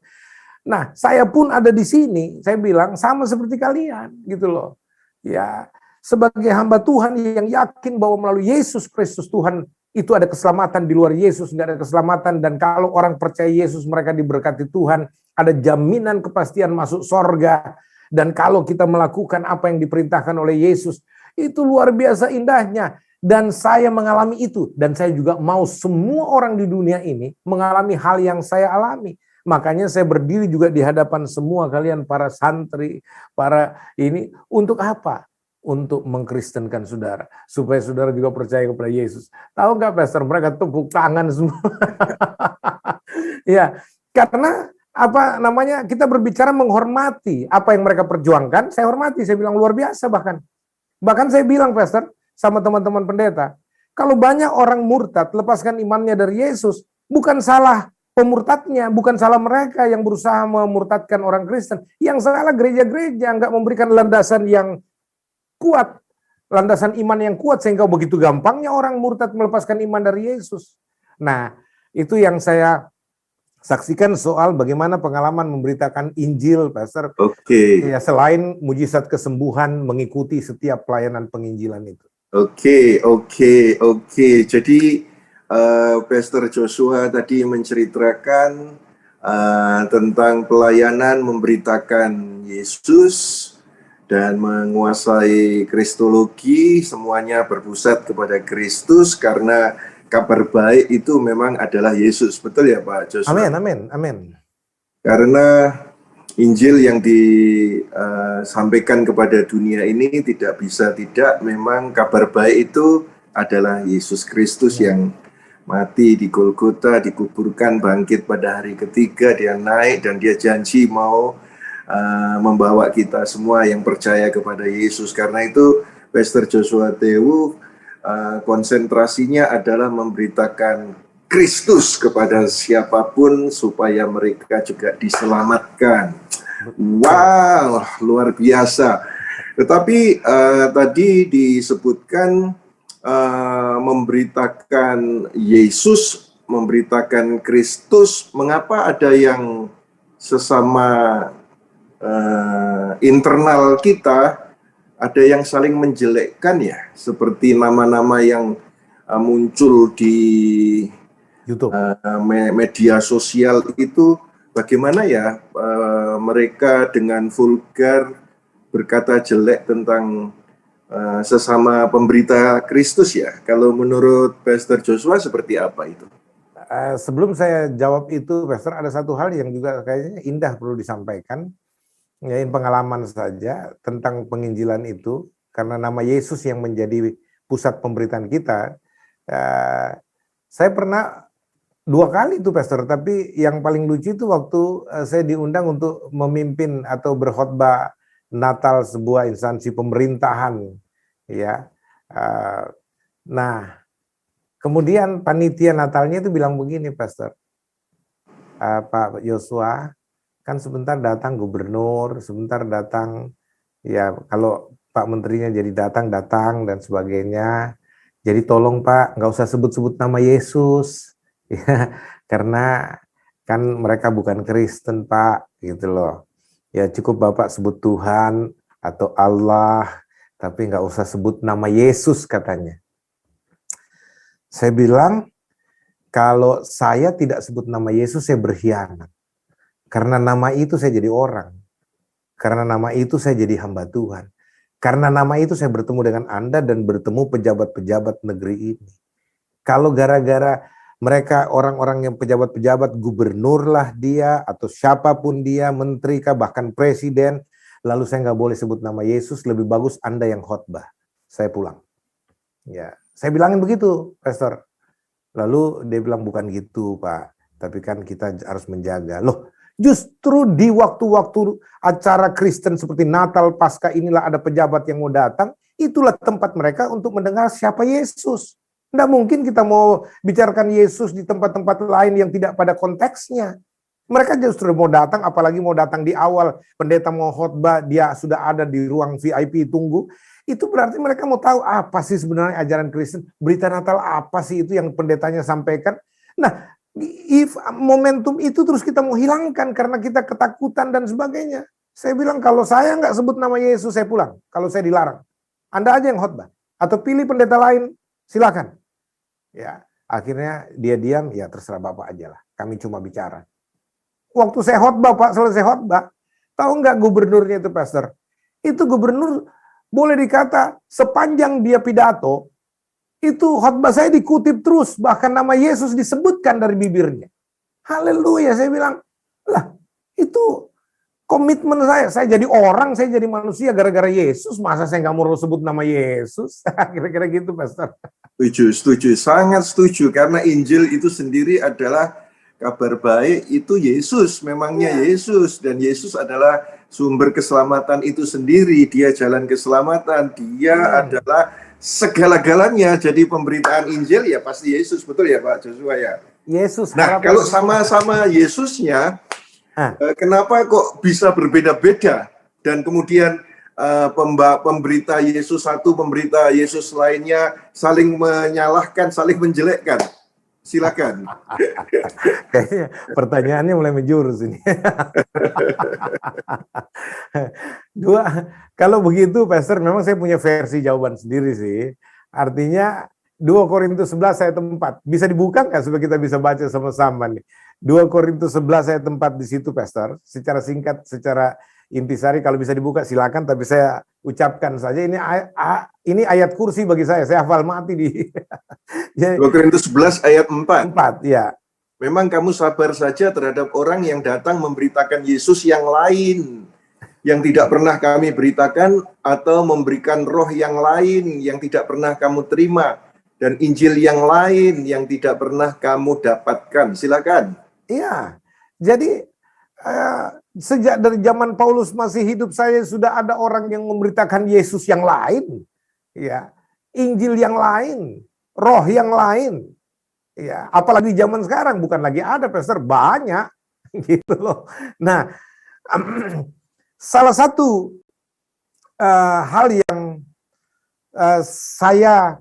Nah, saya pun ada di sini, saya bilang sama seperti kalian gitu loh. Ya, sebagai hamba Tuhan yang yakin bahwa melalui Yesus Kristus Tuhan itu ada keselamatan, di luar Yesus nggak ada keselamatan, dan kalau orang percaya Yesus mereka diberkati Tuhan, ada jaminan kepastian masuk sorga, dan kalau kita melakukan apa yang diperintahkan oleh Yesus, itu luar biasa indahnya. Dan saya mengalami itu, dan saya juga mau semua orang di dunia ini mengalami hal yang saya alami. Makanya saya berdiri juga di hadapan semua kalian para santri, para ini, untuk apa? Untuk mengkristenkan saudara, supaya saudara juga percaya kepada Yesus. Tahu nggak Pastor, mereka tepuk tangan semua. Ya, karena apa namanya, kita berbicara menghormati apa yang mereka perjuangkan, saya hormati, saya bilang luar biasa bahkan. Bahkan saya bilang Pastor, sama teman-teman pendeta, kalau banyak orang murtad, lepaskan imannya dari Yesus, bukan salah pemurtadnya, bukan salah mereka yang berusaha memurtadkan orang Kristen. Yang salah gereja-gereja nggak memberikan landasan yang kuat, landasan iman yang kuat, sehingga begitu gampangnya orang murtad melepaskan iman dari Yesus. Nah, itu yang saya saksikan soal bagaimana pengalaman memberitakan Injil, Pastor. Oke. Ya, selain mujizat kesembuhan mengikuti setiap pelayanan penginjilan itu. Oke. Jadi Pastor Joshua tadi menceritakan tentang pelayanan memberitakan Yesus dan menguasai kristologi, semuanya berpusat kepada Kristus karena kabar baik itu memang adalah Yesus. Betul ya Pak Joshua? Amin. Karena Injil yang disampaikan kepada dunia ini tidak bisa tidak, memang kabar baik itu adalah Yesus Kristus yang mati di Golgota, dikuburkan, bangkit pada hari ketiga, dia naik dan dia janji mau membawa kita semua yang percaya kepada Yesus. Karena itu Pastor Joshua Tewu konsentrasinya adalah memberitakan Kristus kepada siapapun supaya mereka juga diselamatkan. Wow, luar biasa. Tetapi tadi disebutkan memberitakan Yesus, memberitakan Kristus. Mengapa ada yang sesama internal kita ada yang saling menjelekkan ya, seperti nama-nama yang muncul di YouTube, media sosial itu, bagaimana ya mereka dengan vulgar berkata jelek tentang sesama pemberita Kristus ya. Kalau menurut Pastor Joshua seperti apa itu? Sebelum saya jawab itu, Pastor, ada satu hal yang juga kayaknya indah perlu disampaikan. Ya, pengalaman saja tentang penginjilan itu, karena nama Yesus yang menjadi pusat pemberitaan kita. Saya pernah 2 kali itu, Pastor, tapi yang paling lucu itu waktu saya diundang untuk memimpin atau berkhotbah Natal sebuah instansi pemerintahan, ya. Nah, kemudian panitia Natalnya itu bilang begini, Pastor, Pak Joshua, kan sebentar datang gubernur, sebentar datang, ya kalau Pak Menterinya jadi datang dan sebagainya. Jadi tolong Pak, nggak usah sebut-sebut nama Yesus, ya, karena kan mereka bukan Kristen Pak, gitu loh. Ya cukup Bapak sebut Tuhan atau Allah, tapi nggak usah sebut nama Yesus katanya. Saya bilang, kalau saya tidak sebut nama Yesus, saya berkhianat. Karena nama itu saya jadi orang. Karena nama itu saya jadi hamba Tuhan. Karena nama itu saya bertemu dengan Anda dan bertemu pejabat-pejabat negeri ini. Kalau gara-gara mereka orang-orang yang pejabat-pejabat, gubernur lah dia, atau siapapun dia, menteri kah, bahkan presiden, lalu saya nggak boleh sebut nama Yesus, lebih bagus Anda yang khotbah. Saya pulang. Ya, saya bilangin begitu, Pastor. Lalu dia bilang, bukan gitu Pak, tapi kan kita harus menjaga. Loh, justru di waktu-waktu acara Kristen seperti Natal, Paskah, inilah ada pejabat yang mau datang, itulah tempat mereka untuk mendengar siapa Yesus. Tidak mungkin kita mau bicarakan Yesus di tempat-tempat lain yang tidak pada konteksnya. Mereka justru mau datang, apalagi mau datang di awal, pendeta mau khotbah, dia sudah ada di ruang VIP tunggu. Itu berarti mereka mau tahu apa sih sebenarnya ajaran Kristen, berita Natal apa sih itu yang pendetanya sampaikan. Nah, momentum itu terus kita mau hilangkan karena kita ketakutan dan sebagainya. Saya bilang kalau saya nggak sebut nama Yesus, saya pulang. Kalau saya dilarang, Anda aja yang khotbah atau pilih pendeta lain, silakan. Ya, akhirnya dia diam, ya terserah Bapak aja lah. Kami cuma bicara. Waktu saya khotbah, Pak, selesai khotbah, tahu nggak gubernurnya itu, Pastor? Itu gubernur boleh dikata sepanjang dia pidato, itu khotbah saya dikutip terus, bahkan nama Yesus disebutkan dari bibirnya. Haleluya, saya bilang, lah itu komitmen saya jadi orang, saya jadi manusia gara-gara Yesus, masa saya nggak mau sebut nama Yesus? Kira-kira gitu, Pastor. Setuju, sangat setuju, karena Injil itu sendiri adalah kabar baik, itu Yesus, memangnya Yesus, dan Yesus adalah sumber keselamatan itu sendiri, dia jalan keselamatan, dia adalah segala-galanya. Jadi pemberitaan Injil ya pasti Yesus, betul ya Pak Joshua ya? Yesus. Nah, kalau sama-sama Yesusnya, kenapa kok bisa berbeda-beda? Dan kemudian pemberita Yesus satu, pemberita Yesus lainnya saling menyalahkan, saling menjelekkan. Silakan. Kayaknya pertanyaannya mulai menjurus ini. Kalau begitu Pastor, memang saya punya versi jawaban sendiri sih. Artinya 2 Korintus 11 ayat 4. Bisa dibuka nggak supaya kita bisa baca sama-sama nih? 2 Korintus 11 ayat 4 di situ Pastor. Secara singkat, secara intisari kalau bisa dibuka silakan, tapi saya ucapkan saja ini ayat kursi bagi saya hafal mati di 2 Korintus 11 ayat 4. 4 ya. Memang kamu sabar saja terhadap orang yang datang memberitakan Yesus yang lain, yang tidak pernah kami beritakan, atau memberikan roh yang lain yang tidak pernah kamu terima, dan Injil yang lain yang tidak pernah kamu dapatkan. Silakan. Iya, jadi sejak dari zaman Paulus masih hidup, saya sudah ada orang yang memberitakan Yesus yang lain, ya, Injil yang lain, roh yang lain, ya, apalagi zaman sekarang bukan lagi ada, Pastor, banyak, gitu loh. Nah, salah satu hal yang saya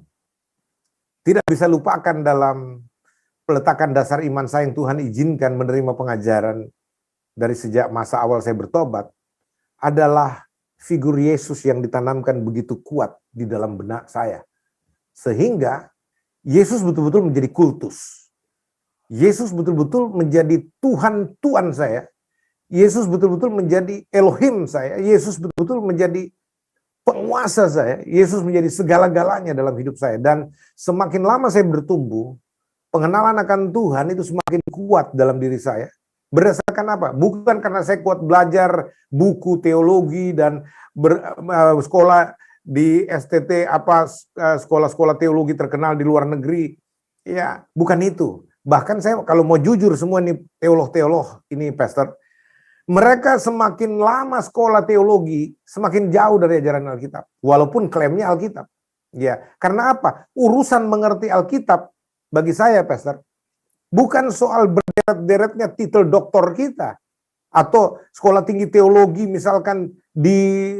tidak bisa lupakan dalam peletakan dasar iman saya yang Tuhan izinkan menerima pengajaran dari sejak masa awal saya bertobat adalah figur Yesus yang ditanamkan begitu kuat di dalam benak saya. Sehingga Yesus betul-betul menjadi kultus. Yesus betul-betul menjadi Tuhan saya. Yesus betul-betul menjadi Elohim saya. Yesus betul-betul menjadi penguasa saya. Yesus menjadi segala-galanya dalam hidup saya. Dan semakin lama saya bertumbuh, pengenalan akan Tuhan itu semakin kuat dalam diri saya. Berdasarkan apa? Bukan karena saya kuat belajar buku teologi dan sekolah di STT sekolah-sekolah teologi terkenal di luar negeri. Ya, bukan itu. Bahkan saya kalau mau jujur semua ini teolog-teolog ini Pastor, mereka semakin lama sekolah teologi semakin jauh dari ajaran Alkitab. Walaupun klaimnya Alkitab. Ya, karena apa? Urusan mengerti Alkitab bagi saya Pastor, bukan soal berderet-deretnya titel doktor kita atau sekolah tinggi teologi misalkan di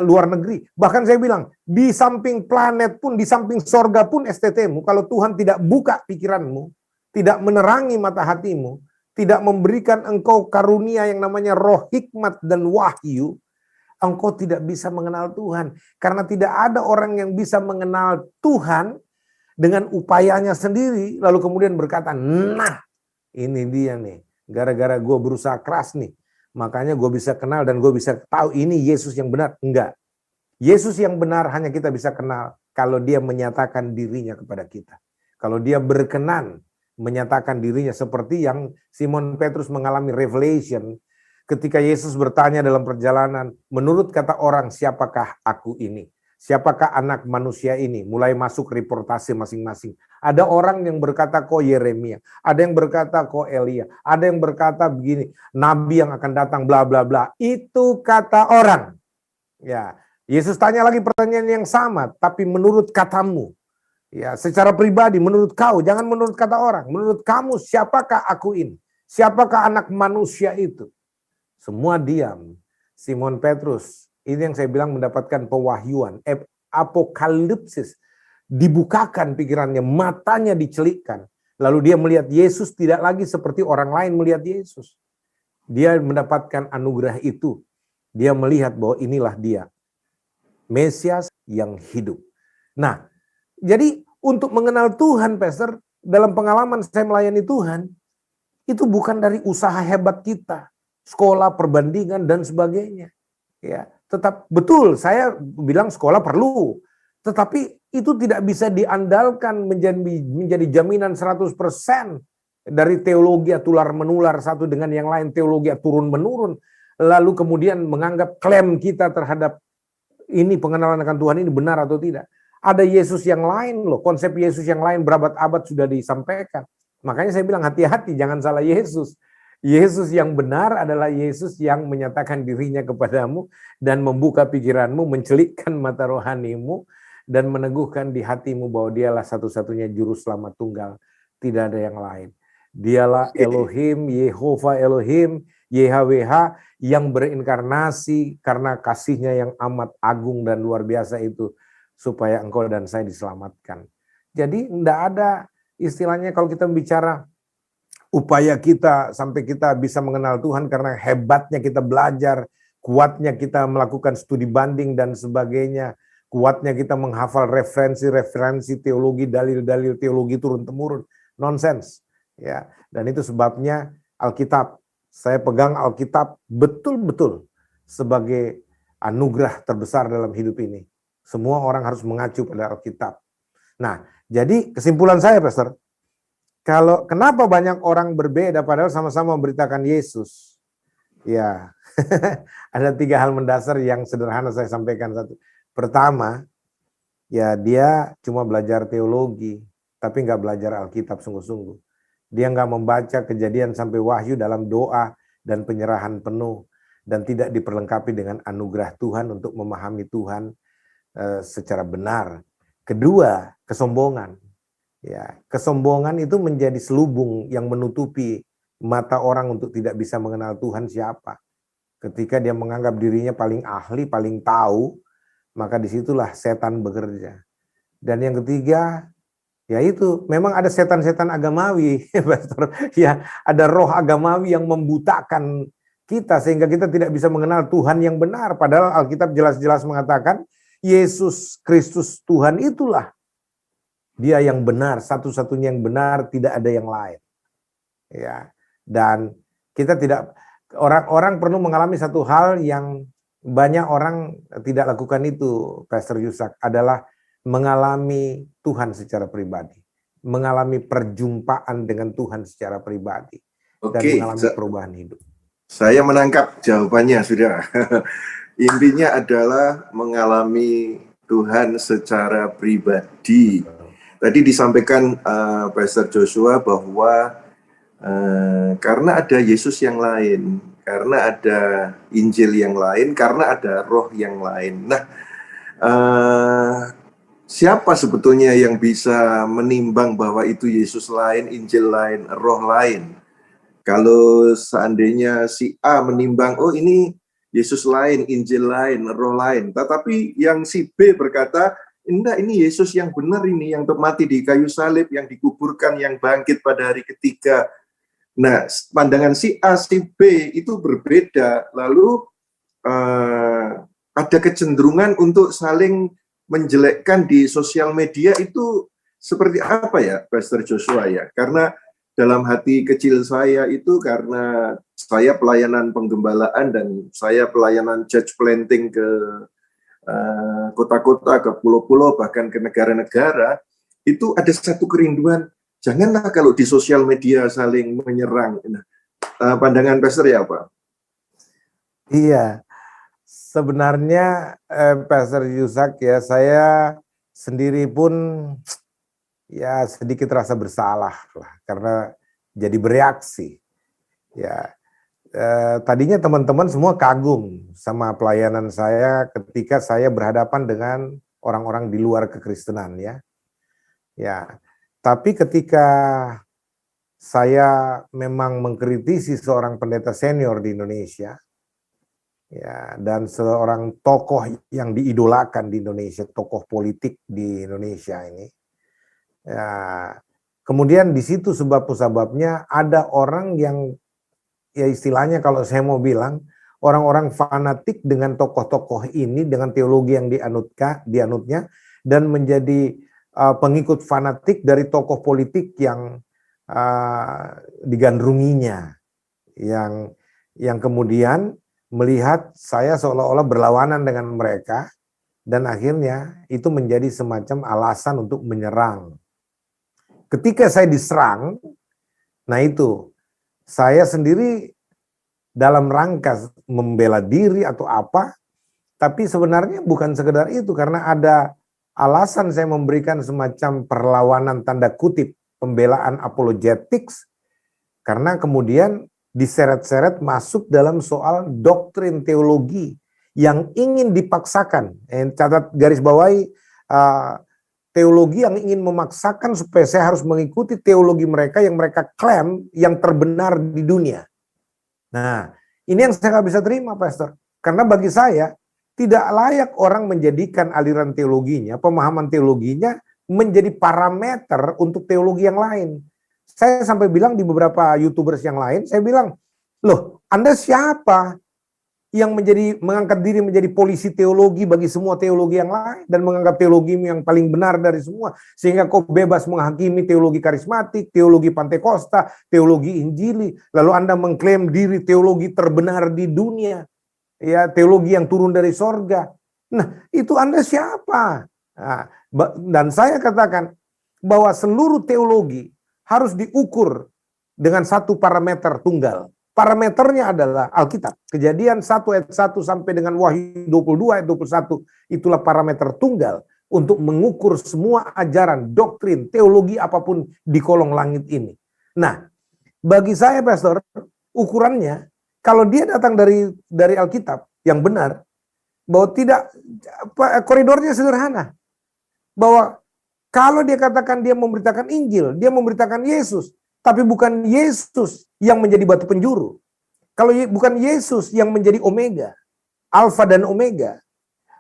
luar negeri. Bahkan saya bilang, di samping planet pun, di samping sorga pun STT-mu, kalau Tuhan tidak buka pikiranmu, tidak menerangi mata hatimu, tidak memberikan engkau karunia yang namanya roh hikmat dan wahyu, engkau tidak bisa mengenal Tuhan. Karena tidak ada orang yang bisa mengenal Tuhan dengan upayanya sendiri, lalu kemudian berkata, nah ini dia nih, gara-gara gue berusaha keras nih, makanya gue bisa kenal dan gue bisa tahu ini Yesus yang benar. Enggak. Yesus yang benar hanya kita bisa kenal kalau dia menyatakan dirinya kepada kita. Kalau dia berkenan menyatakan dirinya seperti yang Simon Petrus mengalami revelation ketika Yesus bertanya dalam perjalanan, menurut kata orang siapakah aku ini? Siapakah anak manusia ini? Mulai masuk reportase masing-masing. Ada orang yang berkata kau Yeremia, ada yang berkata kau Elia, ada yang berkata begini, nabi yang akan datang bla bla bla. Itu kata orang. Ya, Yesus tanya lagi pertanyaan yang sama, tapi menurut katamu. Ya, secara pribadi menurut kau, jangan menurut kata orang. Menurut kamu siapakah aku ini? Siapakah anak manusia itu? Semua diam. Simon Petrus, ini yang saya bilang mendapatkan pewahyuan, apokalipsis, dibukakan pikirannya, matanya dicelikkan. Lalu dia melihat Yesus tidak lagi seperti orang lain melihat Yesus. Dia mendapatkan anugerah itu. Dia melihat bahwa inilah dia, Mesias yang hidup. Nah, jadi untuk mengenal Tuhan, Pastor, dalam pengalaman saya melayani Tuhan, itu bukan dari usaha hebat kita, sekolah, perbandingan, dan sebagainya. Ya, tetap betul, saya bilang sekolah perlu, tetapi itu tidak bisa diandalkan menjadi jaminan 100% dari teologi tular menular satu dengan yang lain, teologi turun menurun, lalu kemudian menganggap klaim kita terhadap ini pengenalan akan Tuhan ini benar atau tidak. Ada Yesus yang lain loh, konsep Yesus yang lain berabad-abad sudah disampaikan. Makanya saya bilang hati-hati, jangan salah Yesus. Yesus yang benar adalah Yesus yang menyatakan dirinya kepadamu dan membuka pikiranmu, mencelikkan mata rohanimu, dan meneguhkan di hatimu bahwa dialah satu-satunya juru selamat tunggal. Tidak ada yang lain. Dialah Elohim, Yehova Elohim, YHWH yang berinkarnasi karena kasihnya yang amat agung dan luar biasa itu supaya engkau dan saya diselamatkan. Jadi tidak ada istilahnya kalau kita bicara upaya kita sampai kita bisa mengenal Tuhan karena hebatnya kita belajar, kuatnya kita melakukan studi banding dan sebagainya, kuatnya kita menghafal referensi-referensi teologi, dalil-dalil teologi turun-temurun, nonsens. Ya, dan itu sebabnya Alkitab, saya pegang Alkitab betul-betul sebagai anugerah terbesar dalam hidup ini. Semua orang harus mengacu pada Alkitab. Nah, jadi kesimpulan saya, Pastor, kalau kenapa banyak orang berbeda padahal sama-sama memberitakan Yesus? Ya, ada 3 hal mendasar yang sederhana saya sampaikan. Satu, pertama, ya dia cuma belajar teologi, tapi nggak belajar Alkitab sungguh-sungguh. Dia nggak membaca Kejadian sampai Wahyu dalam doa dan penyerahan penuh, dan tidak diperlengkapi dengan anugerah Tuhan untuk memahami Tuhan secara benar. Kedua, kesombongan. Ya, kesombongan itu menjadi selubung yang menutupi mata orang untuk tidak bisa mengenal Tuhan siapa. Ketika dia menganggap dirinya paling ahli, paling tahu, maka disitulah setan bekerja. Dan yang ketiga, yaitu memang ada setan-setan agamawi, Pastor. Ya, ada roh agamawi yang membutakan kita sehingga kita tidak bisa mengenal Tuhan yang benar. Padahal Alkitab jelas-jelas mengatakan Yesus Kristus Tuhan itulah dia yang benar, satu-satunya yang benar, tidak ada yang lain. Ya, dan kita tidak, orang-orang perlu mengalami satu hal yang banyak orang tidak lakukan itu, Pastor Yusak, adalah mengalami Tuhan secara pribadi, mengalami perjumpaan dengan Tuhan secara pribadi, dan mengalami perubahan hidup. Saya menangkap jawabannya, sudah. Intinya adalah mengalami Tuhan secara pribadi. Tadi disampaikan Pastor Joshua bahwa karena ada Yesus yang lain, karena ada Injil yang lain, karena ada roh yang lain. Nah, siapa sebetulnya yang bisa menimbang bahwa itu Yesus lain, Injil lain, roh lain? Kalau seandainya si A menimbang, oh ini Yesus lain, Injil lain, roh lain. Tetapi yang si B berkata, enggak, ini Yesus yang benar ini, yang mati di kayu salib, yang dikuburkan, yang bangkit pada hari ketiga. Nah, pandangan si A, si B itu berbeda. Lalu ada kecenderungan untuk saling menjelekkan di sosial media itu seperti apa ya, Pastor Joshua ya? Karena dalam hati kecil saya itu, karena saya pelayanan penggembalaan dan saya pelayanan church planting ke kota-kota, ke pulau-pulau, bahkan ke negara-negara, itu ada satu kerinduan, janganlah kalau di sosial media saling menyerang. Nah, pandangan Pastor ya apa? Iya, sebenarnya Pastor Yusak ya, saya sendiri pun ya sedikit rasa bersalah lah karena jadi bereaksi. Ya, tadinya teman-teman semua kagum sama pelayanan saya ketika saya berhadapan dengan orang-orang di luar kekristenan ya. Ya, tapi ketika saya memang mengkritisi seorang pendeta senior di Indonesia, ya, dan seorang tokoh yang diidolakan di Indonesia, tokoh politik di Indonesia ini. Ya, kemudian di situ sebab-sebabnya ada orang yang ya istilahnya kalau saya mau bilang orang-orang fanatik dengan tokoh-tokoh ini, dengan teologi yang dianutnya, dan menjadi pengikut fanatik dari tokoh politik yang digandrunginya, yang kemudian melihat saya seolah-olah berlawanan dengan mereka, dan akhirnya itu menjadi semacam alasan untuk menyerang. Ketika saya diserang, nah itu saya sendiri dalam rangka membela diri atau apa, tapi sebenarnya bukan sekedar itu, karena ada alasan saya memberikan semacam perlawanan tanda kutip, pembelaan apologetics, karena kemudian diseret-seret masuk dalam soal doktrin teologi yang ingin dipaksakan. Catat garis bawahi, teologi yang ingin memaksakan supaya saya harus mengikuti teologi mereka yang mereka klaim yang terbenar di dunia. Nah, ini yang saya nggak bisa terima, Pastor. Karena bagi saya, tidak layak orang menjadikan aliran teologinya, pemahaman teologinya, menjadi parameter untuk teologi yang lain. Saya sampai bilang di beberapa YouTubers yang lain, saya bilang, loh, Anda siapa yang mengangkat diri menjadi polisi teologi bagi semua teologi yang lain dan menganggap teologi yang paling benar dari semua, sehingga kau bebas menghakimi teologi karismatik, teologi Pantekosta, teologi Injili, lalu Anda mengklaim diri teologi terbenar di dunia, ya, teologi yang turun dari sorga. Nah, itu Anda siapa? Nah, dan saya katakan bahwa seluruh teologi harus diukur dengan satu parameter tunggal. Parameternya adalah Alkitab. Kejadian 1 ayat 1 sampai dengan Wahyu 22 ayat 21. Itulah parameter tunggal untuk mengukur semua ajaran, doktrin, teologi apapun di kolong langit ini. Nah, bagi saya, Pastor, ukurannya, kalau dia datang dari Alkitab yang benar, bahwa tidak, koridornya sederhana. Bahwa kalau dia katakan dia memberitakan Injil, dia memberitakan Yesus, tapi bukan Yesus yang menjadi batu penjuru. Kalau bukan Yesus yang menjadi Omega, Alfa dan Omega.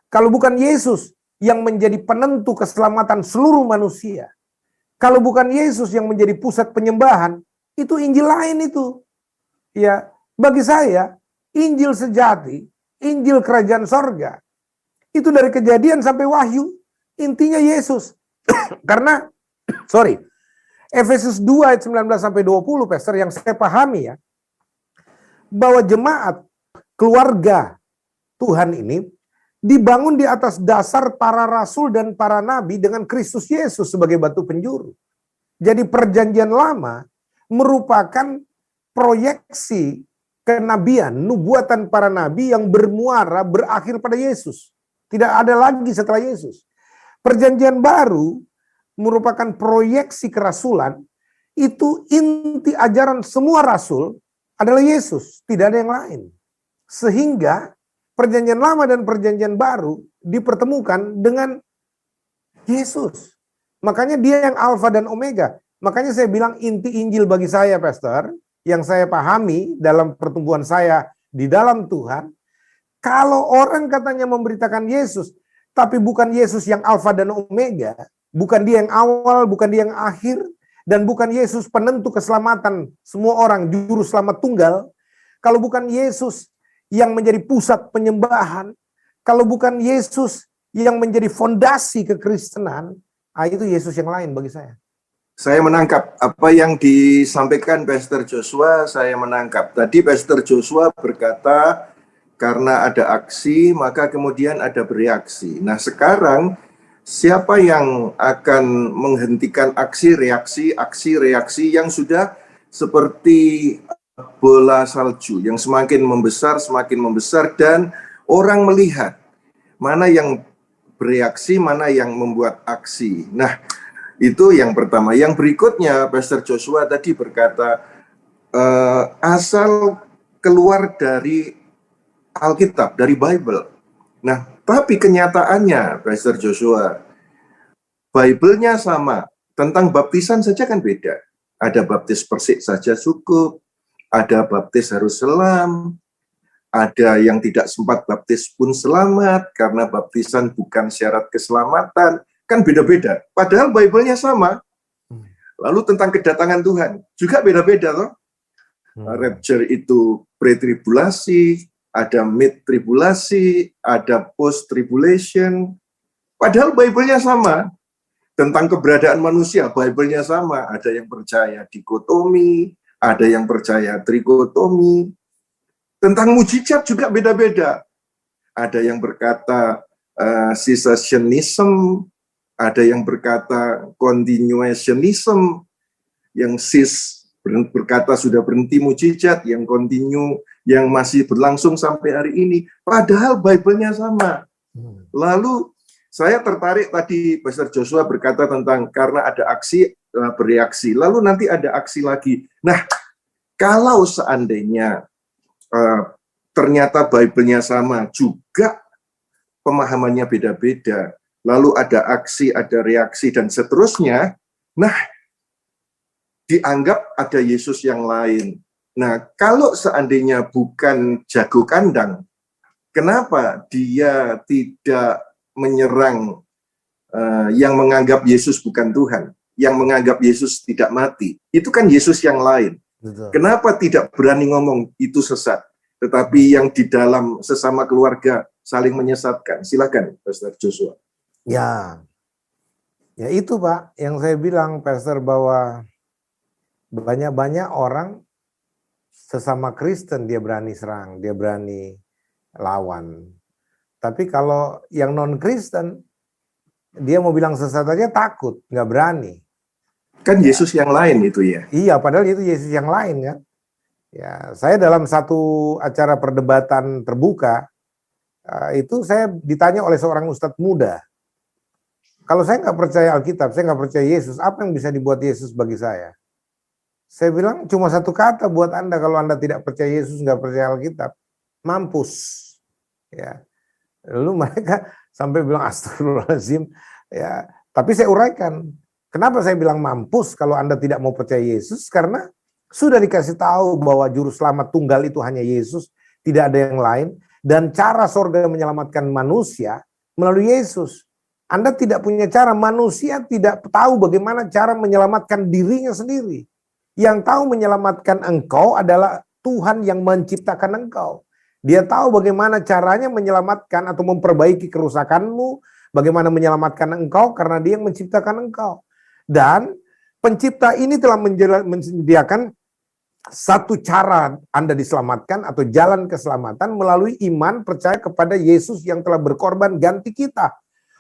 Kalau bukan Yesus yang menjadi penentu keselamatan seluruh manusia. Kalau bukan Yesus yang menjadi pusat penyembahan, itu Injil lain itu. Ya, bagi saya, Injil sejati, Injil kerajaan sorga, itu dari Kejadian sampai Wahyu, intinya Yesus. Karena, Efesus 2 ayat 19 sampai 20, Pastor, yang saya pahami ya, bahwa jemaat keluarga Tuhan ini dibangun di atas dasar para rasul dan para nabi dengan Kristus Yesus sebagai batu penjuru. Jadi perjanjian lama merupakan proyeksi kenabian, nubuatan para nabi yang bermuara berakhir pada Yesus. Tidak ada lagi setelah Yesus. Perjanjian baru merupakan proyeksi kerasulan, itu inti ajaran semua rasul adalah Yesus, tidak ada yang lain. Sehingga perjanjian lama dan perjanjian baru dipertemukan dengan Yesus. Makanya dia yang Alfa dan Omega. Makanya saya bilang inti Injil bagi saya, Pastor, yang saya pahami dalam pertumbuhan saya di dalam Tuhan, kalau orang katanya memberitakan Yesus, tapi bukan Yesus yang Alfa dan Omega, bukan dia yang awal, bukan dia yang akhir, dan bukan Yesus penentu keselamatan semua orang, juru selamat tunggal. Kalau bukan Yesus yang menjadi pusat penyembahan, kalau bukan Yesus yang menjadi fondasi kekristenan, itu Yesus yang lain bagi saya. Saya menangkap apa yang disampaikan Pastor Joshua, saya menangkap. Tadi Pastor Joshua berkata, karena ada aksi, maka kemudian ada bereaksi. Nah, sekarang siapa yang akan menghentikan aksi-reaksi yang sudah seperti bola salju, yang semakin membesar, dan orang melihat mana yang bereaksi, mana yang membuat aksi. Nah, itu yang pertama. Yang berikutnya, Pastor Joshua tadi berkata, asal keluar dari Alkitab, dari Bible. Nah, tapi kenyataannya, Pastor Joshua, Bible-nya sama. Tentang baptisan saja kan beda. Ada baptis persik saja cukup, ada baptis harus selam, ada yang tidak sempat baptis pun selamat, karena baptisan bukan syarat keselamatan. Kan beda-beda. Padahal Bible-nya sama. Lalu tentang kedatangan Tuhan, juga beda-beda loh. Rapture itu pre-tribulasi, ada mid-tribulasi, ada post-tribulation. Padahal Bible-nya sama. Tentang keberadaan manusia, Bible-nya sama. Ada yang percaya dikotomi, ada yang percaya trikotomi. Tentang mujizat juga beda-beda. Ada yang berkata cessationism, ada yang berkata continuationism, yang cis berkata sudah berhenti mujizat, yang continue, yang masih berlangsung sampai hari ini. Padahal Bible-nya sama. Lalu saya tertarik tadi Pastor Joshua berkata tentang karena ada aksi, bereaksi. Lalu nanti ada aksi lagi. Nah, kalau seandainya ternyata Bible-nya sama, juga pemahamannya beda-beda, lalu ada aksi, ada reaksi, dan seterusnya, nah, dianggap ada Yesus yang lain. Nah, kalau seandainya bukan jago kandang, kenapa dia tidak menyerang yang menganggap Yesus bukan Tuhan, yang menganggap Yesus tidak mati, itu kan Yesus yang lain. Betul. Kenapa tidak berani ngomong itu sesat, tetapi yang di dalam sesama keluarga saling menyesatkan? Silakan, Pastor Joshua. Ya, ya itu Pak, yang saya bilang Pastor, bahwa banyak orang sesama Kristen dia berani serang, dia berani lawan. Tapi kalau yang non-Kristen, dia mau bilang sesat aja takut, nggak berani. Kan Yesus yang lain itu ya. Iya, padahal itu Yesus yang lain kan. Ya, saya dalam satu acara perdebatan terbuka, itu saya ditanya oleh seorang ustadz muda. Kalau saya nggak percaya Alkitab, saya nggak percaya Yesus, apa yang bisa dibuat Yesus bagi saya? Saya bilang cuma satu kata buat Anda kalau Anda tidak percaya Yesus, nggak percaya Alkitab, mampus. Ya, lalu mereka sampai bilang astagfirullahaladzim. Ya, tapi saya uraikan. Kenapa saya bilang mampus kalau Anda tidak mau percaya Yesus? Karena sudah dikasih tahu bahwa juru selamat tunggal itu hanya Yesus, tidak ada yang lain. Dan cara sorga menyelamatkan manusia melalui Yesus. Anda tidak punya cara, manusia tidak tahu bagaimana cara menyelamatkan dirinya sendiri. Yang tahu menyelamatkan engkau adalah Tuhan yang menciptakan engkau. Dia tahu bagaimana caranya menyelamatkan atau memperbaiki kerusakanmu, bagaimana menyelamatkan engkau karena Dia yang menciptakan engkau. Dan pencipta ini telah menyediakan satu cara Anda diselamatkan atau jalan keselamatan melalui iman percaya kepada Yesus yang telah berkorban ganti kita.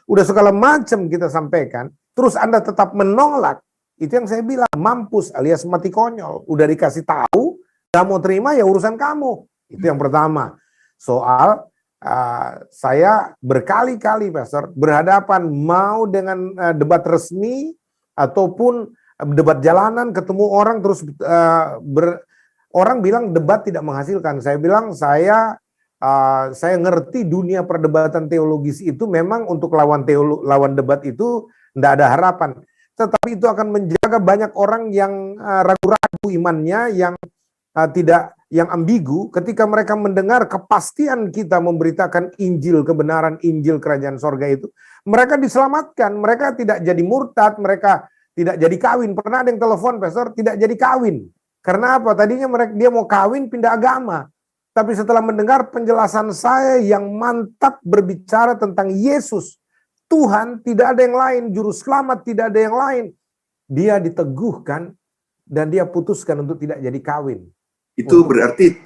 Udah segala macam kita sampaikan, terus Anda tetap menolak. Itu yang saya bilang, mampus alias mati konyol. Udah dikasih tahu, gak mau terima ya urusan kamu. Itu yang pertama. Soal saya berkali-kali Pastor berhadapan mau dengan debat resmi ataupun debat jalanan, ketemu orang terus orang bilang debat tidak menghasilkan. Saya bilang saya ngerti dunia perdebatan teologis itu memang untuk lawan debat itu tidak ada harapan. Tetapi itu akan menjaga banyak orang yang ragu-ragu imannya, yang ambigu ketika mereka mendengar kepastian kita memberitakan Injil kebenaran, Injil kerajaan sorga itu. Mereka diselamatkan, mereka tidak jadi murtad, mereka tidak jadi kawin. Pernah ada yang telepon, Pastor, tidak jadi kawin. Karena apa? Tadinya dia mau kawin, pindah agama. Tapi setelah mendengar penjelasan saya yang mantap berbicara tentang Yesus, Tuhan, tidak ada yang lain, juru selamat tidak ada yang lain. Dia diteguhkan dan dia putuskan untuk tidak jadi kawin. Itu berarti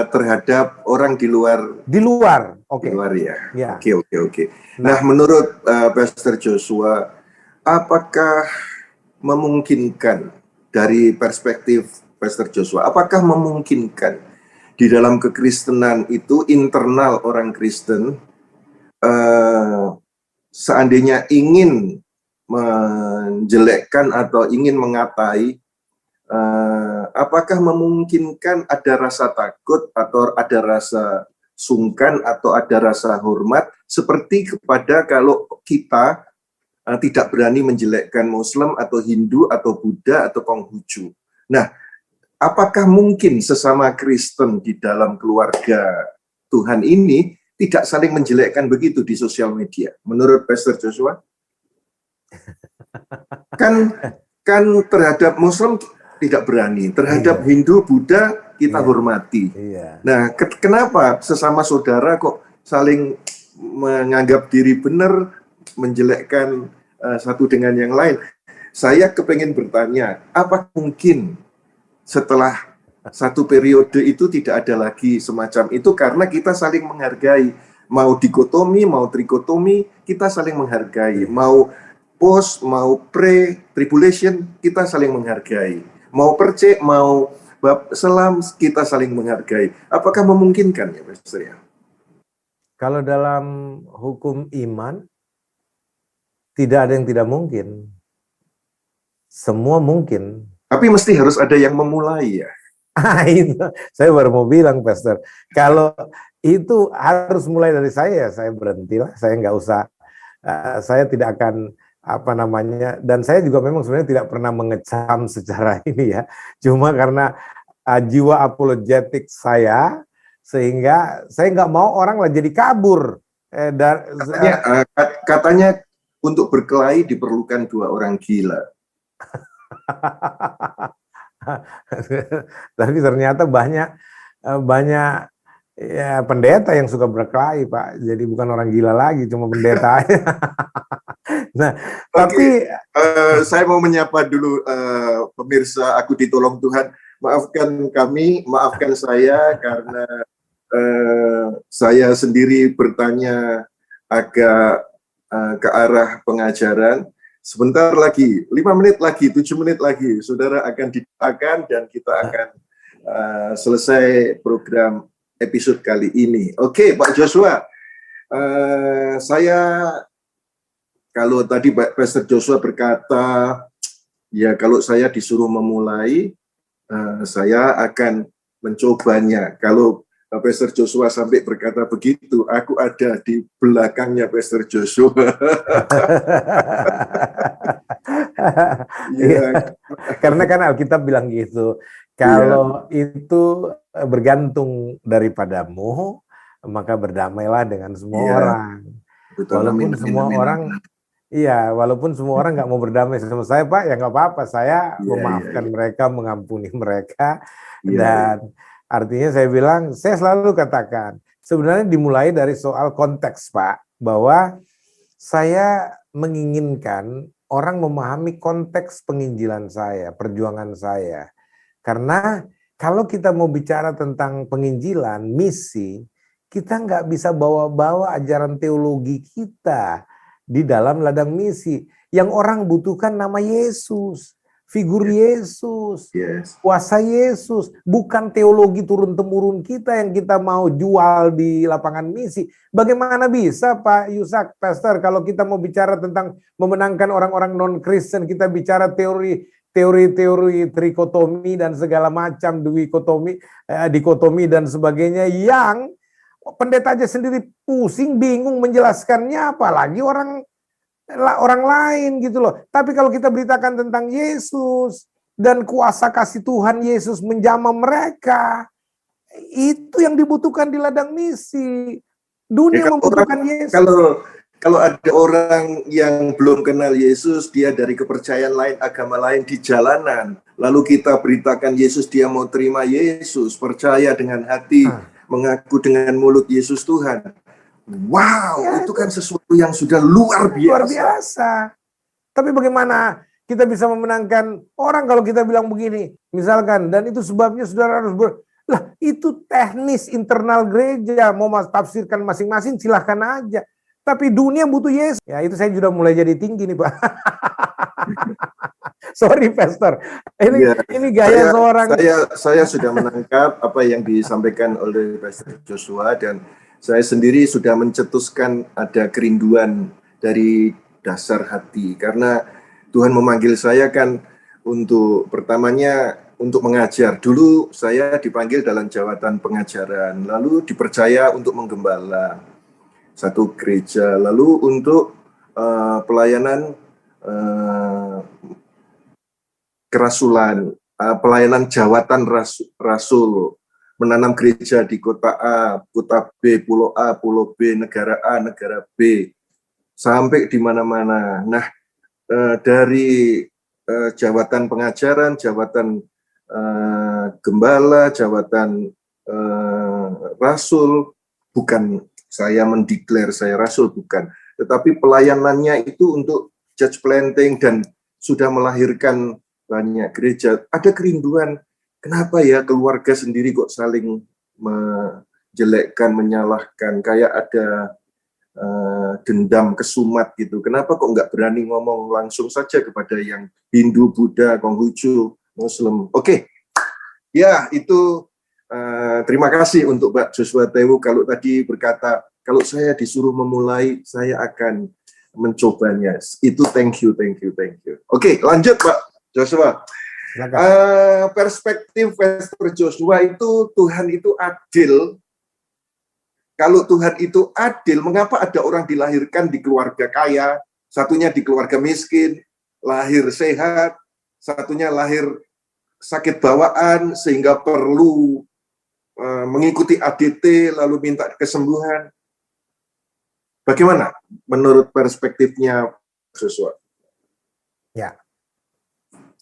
terhadap orang di luar. Di luar, oke. Di luar ya. Ya. Oke. Nah, menurut Pastor Joshua, apakah memungkinkan dari perspektif Pastor Joshua, apakah memungkinkan di dalam kekristenan itu internal orang Kristen seandainya ingin menjelekkan atau ingin mengatai, apakah memungkinkan ada rasa takut atau ada rasa sungkan atau ada rasa hormat seperti kepada kalau kita tidak berani menjelekkan Muslim atau Hindu atau Buddha atau Konghucu. Nah, apakah mungkin sesama Kristen di dalam keluarga Tuhan ini tidak saling menjelekkan begitu di sosial media? Menurut Pastor Joshua? Kan terhadap Muslim tidak berani, terhadap Hindu, Buddha kita hormati. Nah, kenapa sesama saudara kok saling menganggap diri benar, menjelekkan satu dengan yang lain? Saya kepengen bertanya, apa mungkin setelah satu periode itu tidak ada lagi semacam itu karena kita saling menghargai, mau dikotomi, mau trikotomi, kita saling menghargai, mau post, mau pre-tribulation, kita saling menghargai, mau percek, mau bab selam, kita saling menghargai. Apakah memungkinkan ya, Pastor ya? Kalau dalam hukum iman, tidak ada yang tidak mungkin. Semua mungkin. Tapi mesti harus ada yang memulai ya. Itu saya baru mau bilang, Pastor. Kalau itu harus mulai dari saya berhentilah. Saya nggak usah. Saya tidak akan dan saya juga memang sebenarnya tidak pernah mengecam secara ini ya. Cuma karena jiwa apologetik saya, sehingga saya nggak mau orang lah jadi kabur. Katanya untuk berkelahi diperlukan 2 orang gila. Tapi ternyata banyak ya pendeta yang suka berkelahi, Pak. Jadi bukan orang gila lagi, cuma pendeta. Nah, tapi saya mau menyapa dulu pemirsa Aku Ditolong Tuhan. Maafkan kami, maafkan saya karena saya sendiri bertanya agak ke arah pengajaran. Sebentar lagi, 5 menit lagi, 7 menit lagi, saudara akan didoakan dan kita akan selesai program episode kali ini. Oke, Pak Joshua, saya kalau tadi Pastor Joshua berkata, ya kalau saya disuruh memulai, saya akan mencobanya. Kalau Pastor Joshua sampai berkata begitu, aku ada di belakangnya Pastor Joshua. Ya. Karena kan Alkitab bilang gitu, kalau itu bergantung daripadamu, maka berdamailah dengan semua orang. Betul, Walaupun semua orang nggak mau berdamai sama saya, Pak, ya nggak apa-apa. Saya memaafkan mereka, mengampuni mereka, dan artinya saya bilang, saya selalu katakan, sebenarnya dimulai dari soal konteks, Pak, bahwa saya menginginkan orang memahami konteks penginjilan saya, perjuangan saya. Karena kalau kita mau bicara tentang penginjilan, misi, kita nggak bisa bawa-bawa ajaran teologi kita di dalam ladang misi. Yang orang butuhkan nama Yesus, figur Yesus, kuasa Yesus, bukan teologi turun-temurun kita yang kita mau jual di lapangan misi. Bagaimana bisa Pak Yusak, Pastor, kalau kita mau bicara tentang memenangkan orang-orang non-Kristen, kita bicara teori trikotomi dan segala macam dikotomi dan sebagainya yang pendeta aja sendiri pusing, bingung menjelaskannya, apalagi orang lain gitu loh. Tapi kalau kita beritakan tentang Yesus dan kuasa kasih Tuhan Yesus menjamah mereka, itu yang dibutuhkan di ladang misi. Dunia membutuhkan Yesus. Kalau ada orang yang belum kenal Yesus, dia dari kepercayaan lain, agama lain di jalanan, lalu kita beritakan Yesus, dia mau terima Yesus, percaya dengan hati, mengaku dengan mulut Yesus Tuhan. Wow, itu kan sesuatu yang sudah luar biasa. Luar biasa. Tapi bagaimana kita bisa memenangkan orang kalau kita bilang begini, misalkan, dan itu sebabnya saudara harus lah itu teknis internal gereja, mau tafsirkan masing-masing silahkan aja. Tapi dunia butuh Yesus. Ya itu saya sudah mulai jadi tinggi nih Pak. Sorry Pastor. Ini gaya seorang. Saya sudah menangkap apa yang disampaikan oleh Pastor Joshua, dan saya sendiri sudah mencetuskan ada kerinduan dari dasar hati. Karena Tuhan memanggil saya kan untuk pertamanya untuk mengajar. Dulu saya dipanggil dalam jabatan pengajaran, lalu dipercaya untuk menggembala satu gereja, lalu untuk pelayanan kerasulan, pelayanan jawatan rasul, menanam gereja di kota A, kota B, pulau A, pulau B, negara A, negara B, sampai di mana-mana. Nah, dari jawatan pengajaran, jawatan gembala, jawatan rasul, bukan saya mendeklar saya rasul, bukan. Tetapi pelayanannya itu untuk church planting dan sudah melahirkan banyak gereja. Ada kerinduan, kenapa ya keluarga sendiri kok saling menjelekkan, menyalahkan, kayak ada dendam kesumat gitu. Kenapa kok nggak berani ngomong langsung saja kepada yang Hindu, Buddha, Konghucu, Muslim. Oke. Ya, itu terima kasih untuk Pak Joshua Tewu. Kalau tadi berkata, kalau saya disuruh memulai, saya akan mencobanya. Itu thank you. Oke, lanjut Pak Joshua. Perspektif Pastor Joshua itu, Tuhan itu adil. Kalau Tuhan itu adil, mengapa ada orang dilahirkan di keluarga kaya, satunya di keluarga miskin, lahir sehat, satunya lahir sakit bawaan, sehingga perlu mengikuti ADT, lalu minta kesembuhan. Bagaimana menurut perspektifnya Joshua? Ya,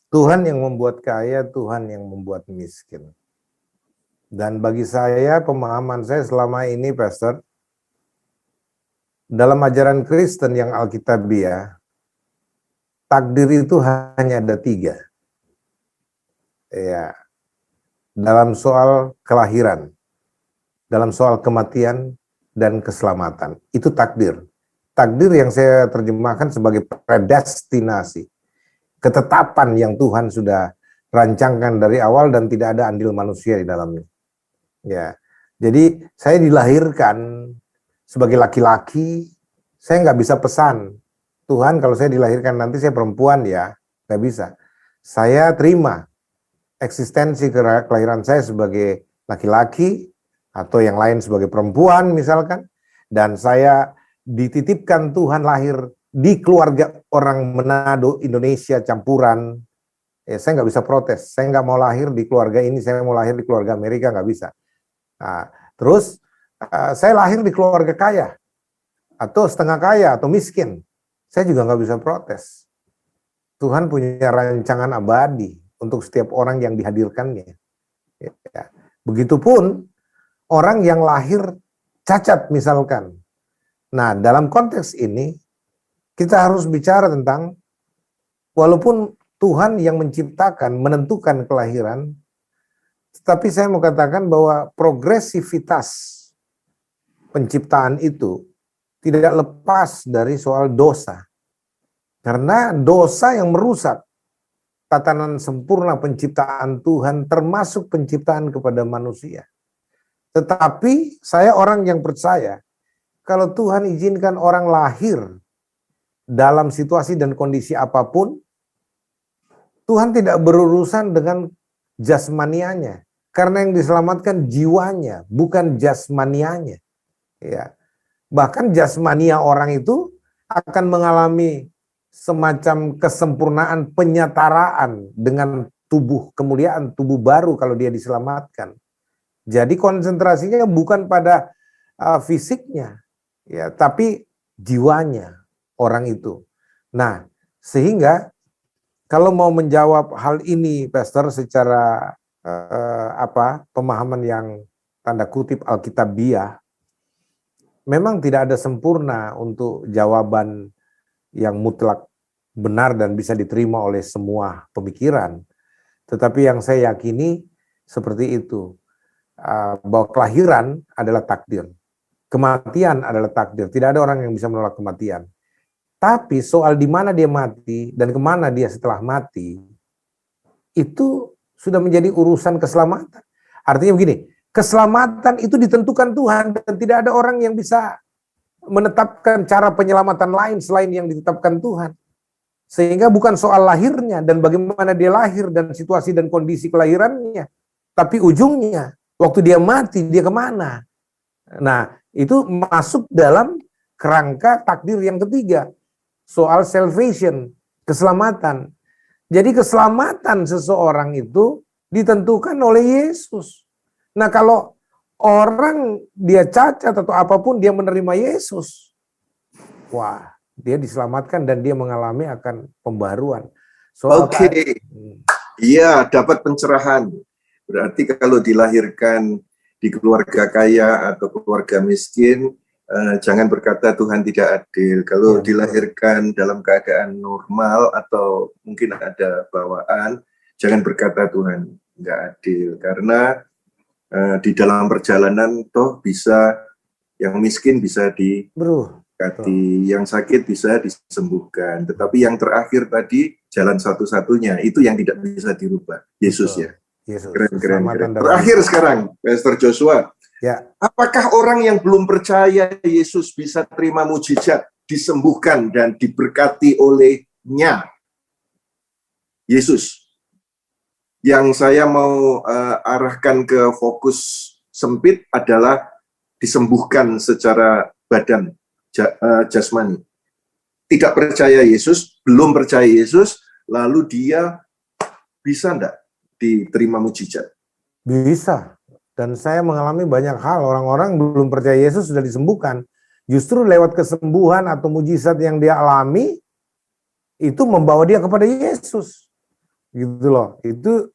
Tuhan yang membuat kaya, Tuhan yang membuat miskin. Dan bagi saya, pemahaman saya selama ini, Pastor, dalam ajaran Kristen yang Alkitabiah, takdir itu hanya ada 3. Ya, dalam soal kelahiran, dalam soal kematian, dan keselamatan. Itu takdir. Takdir yang saya terjemahkan sebagai predestinasi. Ketetapan yang Tuhan sudah rancangkan dari awal dan tidak ada andil manusia di dalamnya. Ya, jadi saya dilahirkan sebagai laki-laki, saya nggak bisa pesan, Tuhan kalau saya dilahirkan nanti saya perempuan ya, nggak bisa. Saya terima eksistensi kelahiran saya sebagai laki-laki atau yang lain sebagai perempuan misalkan, dan saya dititipkan Tuhan lahir di keluarga orang Manado, Indonesia campuran. Saya nggak bisa protes, saya nggak mau lahir di keluarga ini, saya mau lahir di keluarga Amerika, nggak bisa. Nah, terus saya lahir di keluarga kaya, atau setengah kaya, atau miskin, saya juga nggak bisa protes. Tuhan punya rancangan abadi untuk setiap orang yang dihadirkannya. Ya. Begitupun orang yang lahir cacat misalkan. Nah, dalam konteks ini, kita harus bicara tentang, walaupun Tuhan yang menciptakan, menentukan kelahiran, tapi saya mau katakan bahwa progresivitas penciptaan itu tidak lepas dari soal dosa. Karena dosa yang merusak tatanan sempurna penciptaan Tuhan, termasuk penciptaan kepada manusia. Tetapi saya orang yang percaya, kalau Tuhan izinkan orang lahir dalam situasi dan kondisi apapun, Tuhan tidak berurusan dengan jasmanianya. Karena yang diselamatkan jiwanya, bukan jasmanianya. Ya. Bahkan jasmania orang itu akan mengalami semacam kesempurnaan penyetaraan dengan tubuh kemuliaan, tubuh baru kalau dia diselamatkan. Jadi konsentrasinya bukan pada fisiknya, ya, tapi jiwanya orang itu. Nah, sehingga kalau mau menjawab hal ini, Pastor, secara pemahaman yang tanda kutip Alkitabiah, memang tidak ada sempurna untuk jawaban yang mutlak benar dan bisa diterima oleh semua pemikiran. Tetapi yang saya yakini seperti itu. Bahwa kelahiran adalah takdir. Kematian adalah takdir. Tidak ada orang yang bisa menolak kematian. Tapi soal di mana dia mati dan kemana dia setelah mati, itu sudah menjadi urusan keselamatan. Artinya begini, keselamatan itu ditentukan Tuhan dan tidak ada orang yang bisa menetapkan cara penyelamatan lain selain yang ditetapkan Tuhan. Sehingga bukan soal lahirnya dan bagaimana dia lahir dan situasi dan kondisi kelahirannya. Tapi ujungnya, waktu dia mati, dia kemana? Nah, itu masuk dalam kerangka takdir yang ketiga. Soal salvation, keselamatan. Jadi keselamatan seseorang itu ditentukan oleh Yesus. Nah, kalau orang dia cacat atau apapun dia menerima Yesus, wah, dia diselamatkan dan dia mengalami akan pembaruan. Oke, iya, dapat pencerahan. Berarti kalau dilahirkan di keluarga kaya atau keluarga miskin, jangan berkata Tuhan tidak adil. Kalau dilahirkan dalam keadaan normal atau mungkin ada bawaan, jangan berkata Tuhan nggak adil. Karena di dalam perjalanan toh bisa yang miskin bisa diberkati, yang sakit bisa disembuhkan. Tetapi yang terakhir tadi jalan satu-satunya itu yang tidak bisa dirubah, Yesus. Betul. Ya. Yesus. Keren. Terakhir sekarang, Pastor Joshua. Ya. Apakah orang yang belum percaya Yesus bisa terima mujizat, disembuhkan dan diberkati olehnya Yesus? Yang saya mau arahkan ke fokus sempit adalah disembuhkan secara badan, jasmani. Tidak percaya Yesus, belum percaya Yesus, lalu dia bisa enggak diterima mujizat? Bisa. Dan saya mengalami banyak hal, orang-orang belum percaya Yesus sudah disembuhkan. Justru lewat kesembuhan atau mujizat yang dia alami, itu membawa dia kepada Yesus. Gitu loh. Itu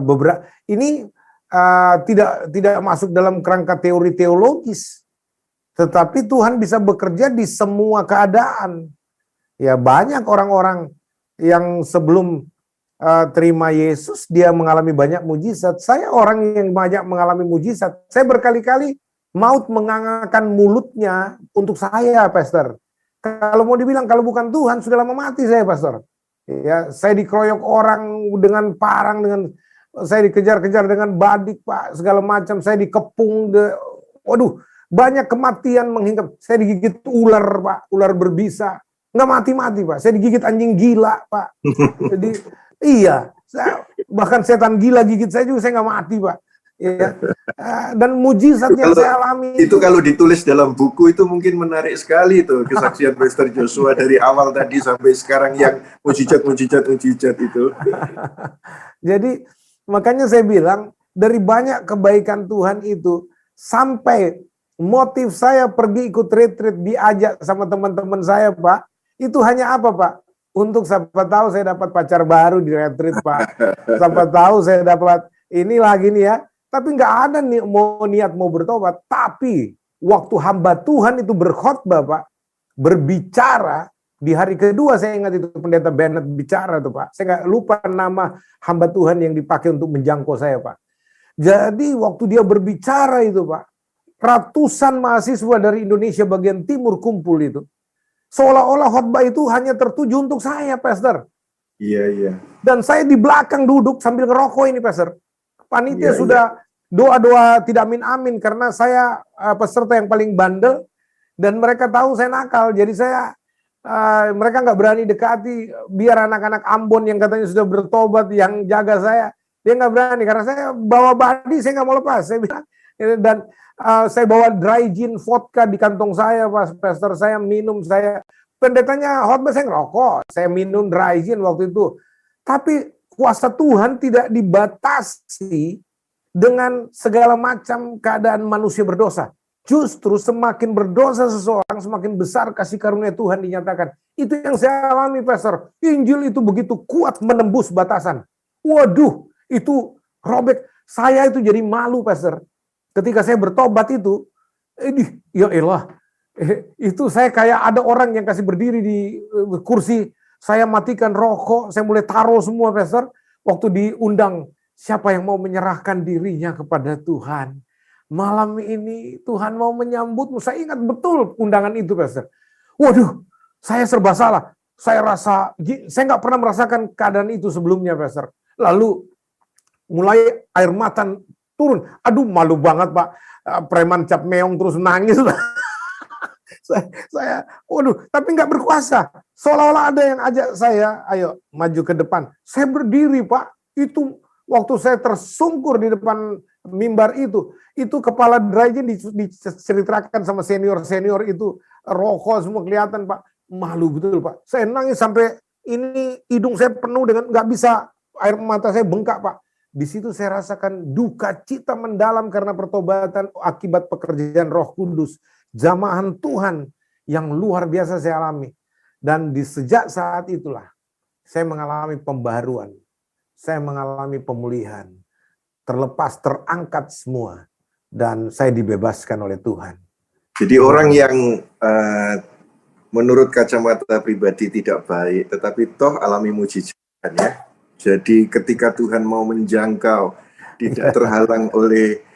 beberapa ini tidak masuk dalam kerangka teori teologis. Tetapi Tuhan bisa bekerja di semua keadaan. Ya, banyak orang-orang yang sebelum terima Yesus, dia mengalami banyak mujizat. Saya orang yang banyak mengalami mujizat. Saya berkali-kali maut mengangkat mulutnya untuk saya, Pastor. Kalau mau dibilang kalau bukan Tuhan, sudah lama mati saya, Pastor. Ya, saya dikeroyok orang dengan parang, saya dikejar-kejar dengan badik, Pak, segala macam. Saya dikepung, waduh, banyak kematian menghinggap. Saya digigit ular, Pak, ular berbisa. Nggak mati-mati, Pak. Saya digigit anjing gila, Pak. Jadi iya, bahkan setan gila gigit saya juga, saya nggak mati, Pak. Ya. Dan mujizat yang saya alami itu kalau ditulis dalam buku itu mungkin menarik sekali tuh, kesaksian Pastor Joshua dari awal tadi sampai sekarang yang mujizat itu. Jadi makanya saya bilang dari banyak kebaikan Tuhan itu, sampai motif saya pergi ikut retreat diajak sama teman-teman saya, Pak, itu hanya apa, Pak? Untuk siapa tahu saya dapat pacar baru di retreat, Pak. Siapa tahu saya dapat ini lagi nih ya. Tapi nggak ada nih niat mau bertobat. Tapi waktu hamba Tuhan itu berkhotbah, Pak, berbicara di hari kedua, saya ingat itu pendeta Bennett bicara tuh, Pak. Saya nggak lupa nama hamba Tuhan yang dipakai untuk menjangkau saya, Pak. Jadi waktu dia berbicara itu, Pak, ratusan mahasiswa dari Indonesia bagian timur kumpul itu. Seolah-olah khotbah itu hanya tertuju untuk saya, Pastor. Iya. Dan saya di belakang duduk sambil ngerokok ini, Pastor. Panitia sudah doa-doa tidak amin-amin karena saya peserta yang paling bandel dan mereka tahu saya nakal. Jadi mereka nggak berani dekati, biar anak-anak Ambon yang katanya sudah bertobat yang jaga saya, dia nggak berani karena saya bawa badi, saya nggak mau lepas. Saya bilang, dan saya bawa dry gin vodka di kantong saya, Pastor. Saya minum, pendetanya khotbah, saya ngerokok, saya minum dry gin waktu itu. Tapi kuasa Tuhan tidak dibatasi dengan segala macam keadaan manusia berdosa. Justru semakin berdosa seseorang, semakin besar kasih karunia Tuhan dinyatakan. Itu yang saya alami, Pastor. Injil itu begitu kuat menembus batasan. Waduh, itu robek. Saya itu jadi malu, Pastor. Ketika saya bertobat itu, ya elah, itu saya kayak ada orang yang kasih berdiri di kursi. Saya matikan rokok, saya mulai taruh semua, Pastor. Waktu diundang, siapa yang mau menyerahkan dirinya kepada Tuhan? Malam ini Tuhan mau menyambutmu. Saya ingat betul undangan itu, Pastor. Waduh, saya serba salah. Saya nggak pernah merasakan keadaan itu sebelumnya, Pastor. Lalu mulai air mata turun. Aduh, malu banget, Pak. Preman cap meong terus nangis. Waduh, tapi nggak berkuasa. Seolah-olah ada yang ajak saya, ayo maju ke depan. Saya berdiri, Pak. Itu waktu saya tersungkur di depan mimbar itu kepala derajat diceritakan sama senior-senior itu, rokok semua kelihatan, Pak. Malu betul, Pak. Saya nangis sampai ini hidung saya penuh dengan nggak bisa, air mata saya bengkak, Pak. Di situ saya rasakan duka cita mendalam karena pertobatan akibat pekerjaan Roh Kudus. Jamahan Tuhan yang luar biasa saya alami. Dan di sejak saat itulah saya mengalami pembaharuan. Saya mengalami pemulihan. Terlepas, terangkat semua. Dan saya dibebaskan oleh Tuhan. Jadi orang yang menurut kacamata pribadi tidak baik, tetapi toh alami mujizat ya. Jadi ketika Tuhan mau menjangkau, tidak terhalang oleh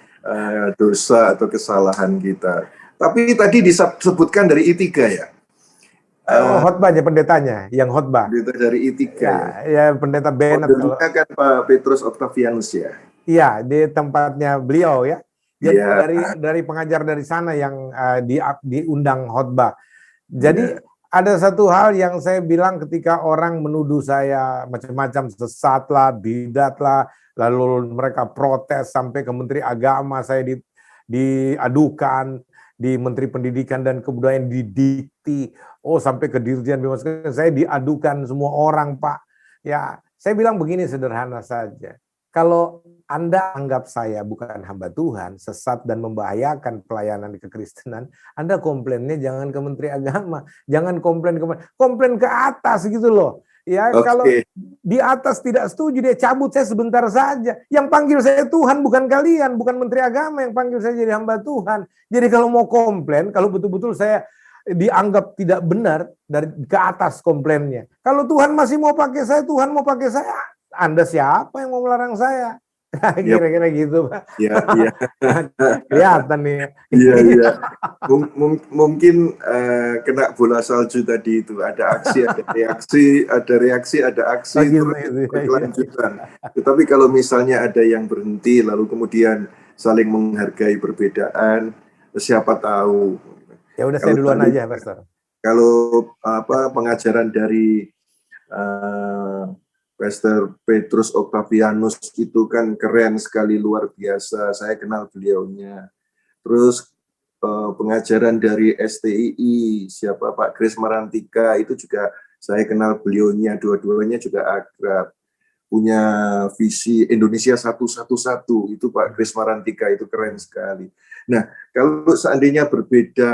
dosa atau kesalahan kita. Tapi tadi disebutkan dari I3 ya? Khotbahnya, pendetanya, yang khotbah. Pendeta dari I3 ya pendeta Bennett. Kan Pak Petrus Octavianus ya? Iya, di tempatnya beliau ya. Jadi dari pengajar dari sana yang diundang khotbah. Jadi ada satu hal yang saya bilang ketika orang menuduh saya macam-macam, sesat lah, bidat lah, lalu mereka protes sampai ke Menteri Agama, saya diadukan, di Menteri Pendidikan dan Kebudayaan didikti, sampai ke Dirjen Bebas, saya diadukan semua orang, Pak. Ya, saya bilang begini sederhana saja. Kalau Anda anggap saya bukan hamba Tuhan, sesat dan membahayakan pelayanan di kekristenan, Anda komplainnya jangan ke Menteri Agama, jangan komplain ke atas gitu loh. Ya, kalau Oke. di atas tidak setuju, dia cabut, saya sebentar saja. Yang panggil saya Tuhan bukan kalian, bukan Menteri Agama yang panggil saya jadi hamba Tuhan. Jadi kalau mau komplain, kalau betul-betul saya dianggap tidak benar dari ke atas komplainnya. Kalau Tuhan masih mau pakai saya, Tuhan mau pakai saya, Anda siapa yang mau melarang saya? Ya, Kira-kira gitu, Pak. ya, ya. Kelihatan nih. Iya, iya. Mungkin kena bola salju tadi itu. Ada aksi, ada reaksi, ada reaksi, ada aksi, Gitu, terus gitu. berkelanjutan. Tetapi kalau misalnya ada yang berhenti, lalu kemudian saling menghargai perbedaan, siapa tahu. Ya udah, saya duluan aja, Pastor. Kalau pengajaran dari Pastor Petrus Octavianus itu kan keren sekali, luar biasa. Saya kenal beliaunya. Terus pengajaran dari STII, siapa Pak Kris Marantika, itu juga saya kenal beliaunya. Dua-duanya juga akrab. Punya visi Indonesia 111, itu Pak Kris Marantika, itu keren sekali. Nah, kalau seandainya berbeda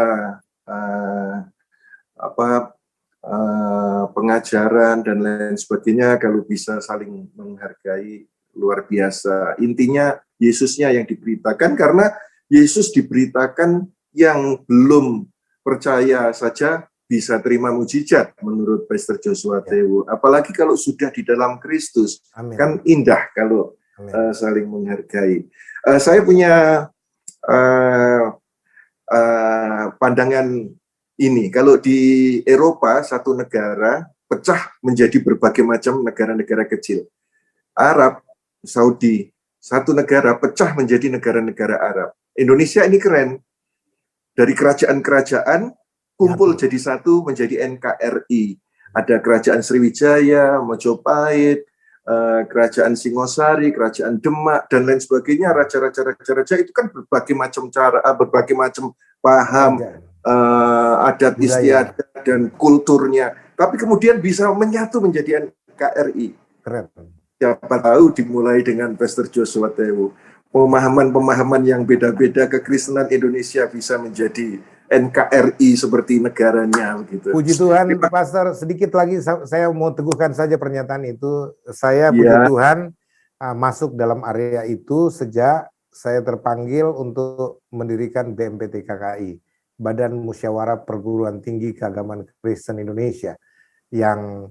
pengajaran dan lain sebagainya, kalau bisa saling menghargai, luar biasa. Intinya Yesusnya yang diberitakan, karena Yesus diberitakan, yang belum percaya saja bisa terima mujizat menurut Pastor Joshua Tewu. Apalagi kalau sudah di dalam Kristus. Amin. Kan indah kalau saling menghargai. Saya punya pandangan ini, kalau di Eropa satu negara pecah menjadi berbagai macam negara-negara kecil. Arab, Saudi, satu negara pecah menjadi negara-negara Arab. Indonesia ini keren. Dari kerajaan-kerajaan kumpul jadi satu menjadi NKRI. Ada kerajaan Sriwijaya, Mojopahit, kerajaan Singosari, kerajaan Demak, dan lain sebagainya. Raja-raja itu kan berbagai macam cara, berbagai macam paham, adat istiadat dan kulturnya, tapi kemudian bisa menyatu menjadi NKRI. Keren. Siapa tahu dimulai dengan Pastor Joshua Tewu, pemahaman-pemahaman yang beda-beda kekristenan Indonesia bisa menjadi NKRI seperti negaranya gitu. Puji Tuhan, Pastor, sedikit lagi saya mau teguhkan saja pernyataan itu. Saya puji Tuhan masuk dalam area itu sejak saya terpanggil untuk mendirikan BMPT KKI. Badan Musyawarah Perguruan Tinggi Keagamaan Kristen Indonesia, yang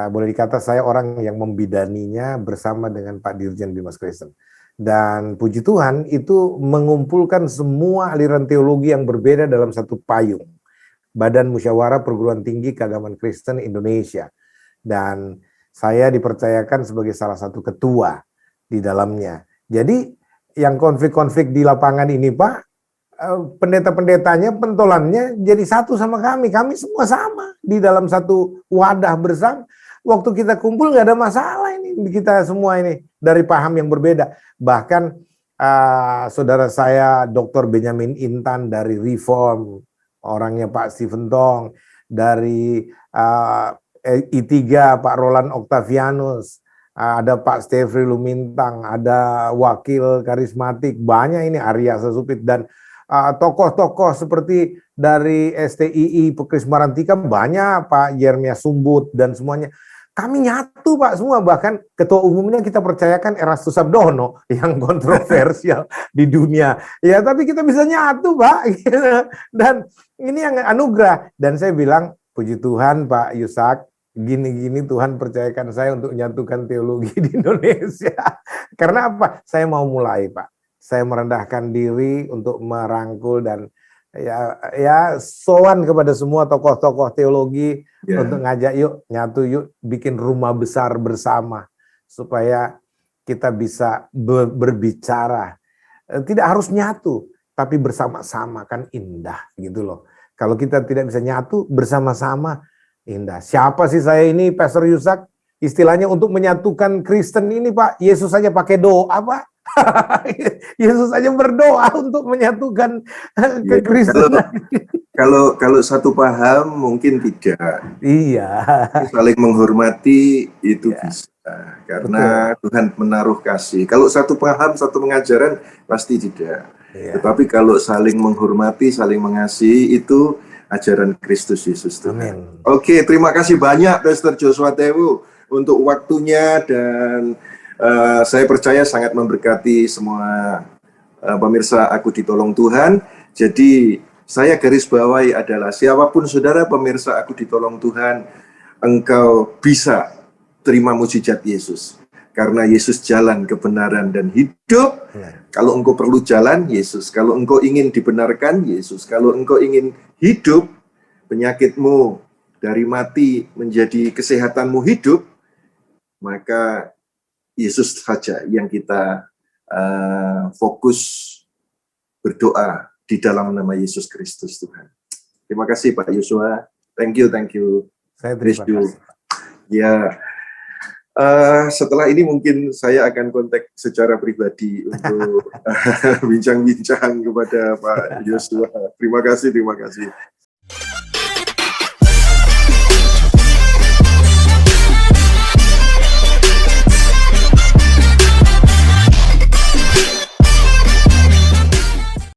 boleh dikata saya orang yang membidaninya bersama dengan Pak Dirjen Bimas Kristen. Dan puji Tuhan itu mengumpulkan semua aliran teologi yang berbeda dalam satu payung, Badan Musyawarah Perguruan Tinggi Keagamaan Kristen Indonesia. Dan saya dipercayakan sebagai salah satu ketua di dalamnya. Jadi yang konflik-konflik di lapangan ini, Pak, pendeta-pendetanya, pentolannya jadi satu sama kami. Kami semua sama di dalam satu wadah bersama. Waktu kita kumpul nggak ada masalah ini. Kita semua ini dari paham yang berbeda. Bahkan saudara saya Dr. Benjamin Intan dari Reform, orangnya Pak Stephen Tong, dari I3 Pak Roland Octavianus, ada Pak Stefri Lumintang, ada Wakil Karismatik, banyak ini, Arya Sesupit, dan tokoh-tokoh seperti dari STII, Kris Marantika, banyak, Pak Yeremia Sumbut, dan semuanya. Kami nyatu, Pak, semua. Bahkan ketua umumnya kita percayakan Erastus Sabdono, yang kontroversial di dunia. Ya, tapi kita bisa nyatu, Pak. Dan ini yang anugerah. Dan saya bilang, puji Tuhan, Pak Yusak, gini-gini Tuhan percayakan saya untuk menyatukan teologi di Indonesia. Karena apa? Saya mau mulai, Pak. Saya merendahkan diri untuk merangkul dan ya sowan kepada semua tokoh-tokoh teologi untuk ngajak yuk, nyatu yuk, bikin rumah besar bersama supaya kita bisa berbicara. Tidak harus nyatu, tapi bersama-sama, kan indah gitu loh. Kalau kita tidak bisa nyatu bersama-sama, indah. Siapa sih saya ini, Pastor Yusak? Istilahnya untuk menyatukan Kristen ini, Pak, Yesus saja pakai doa, Pak. Yesus aja berdoa untuk menyatukan Ya, kekristenan. kalau satu paham mungkin tidak. Iya, Saling menghormati itu ya, bisa. Karena betul. Tuhan menaruh kasih. Kalau satu paham, satu pengajaran, pasti tidak. Iya, Tetapi kalau saling menghormati, saling mengasihi, itu ajaran Kristus Yesus Tuhan. amin. Oke, terima kasih banyak Pastor Joshua Tewu untuk waktunya, dan saya percaya sangat memberkati semua pemirsa Aku Ditolong Tuhan. Jadi saya garis bawahi adalah siapapun saudara pemirsa Aku Ditolong Tuhan, engkau bisa terima mujizat Yesus. Karena Yesus jalan kebenaran dan hidup. Kalau engkau perlu jalan, Yesus. Kalau engkau ingin dibenarkan, Yesus. Kalau engkau ingin hidup, penyakitmu dari mati menjadi kesehatanmu hidup, maka Yesus saja yang kita fokus berdoa di dalam nama Yesus Kristus Tuhan. Terima kasih Pak Yosua. Thank you, thank you. Saya terima kasih. Ya, setelah ini mungkin saya akan kontak secara pribadi untuk bincang-bincang kepada Pak Yosua. Terima kasih, terima kasih.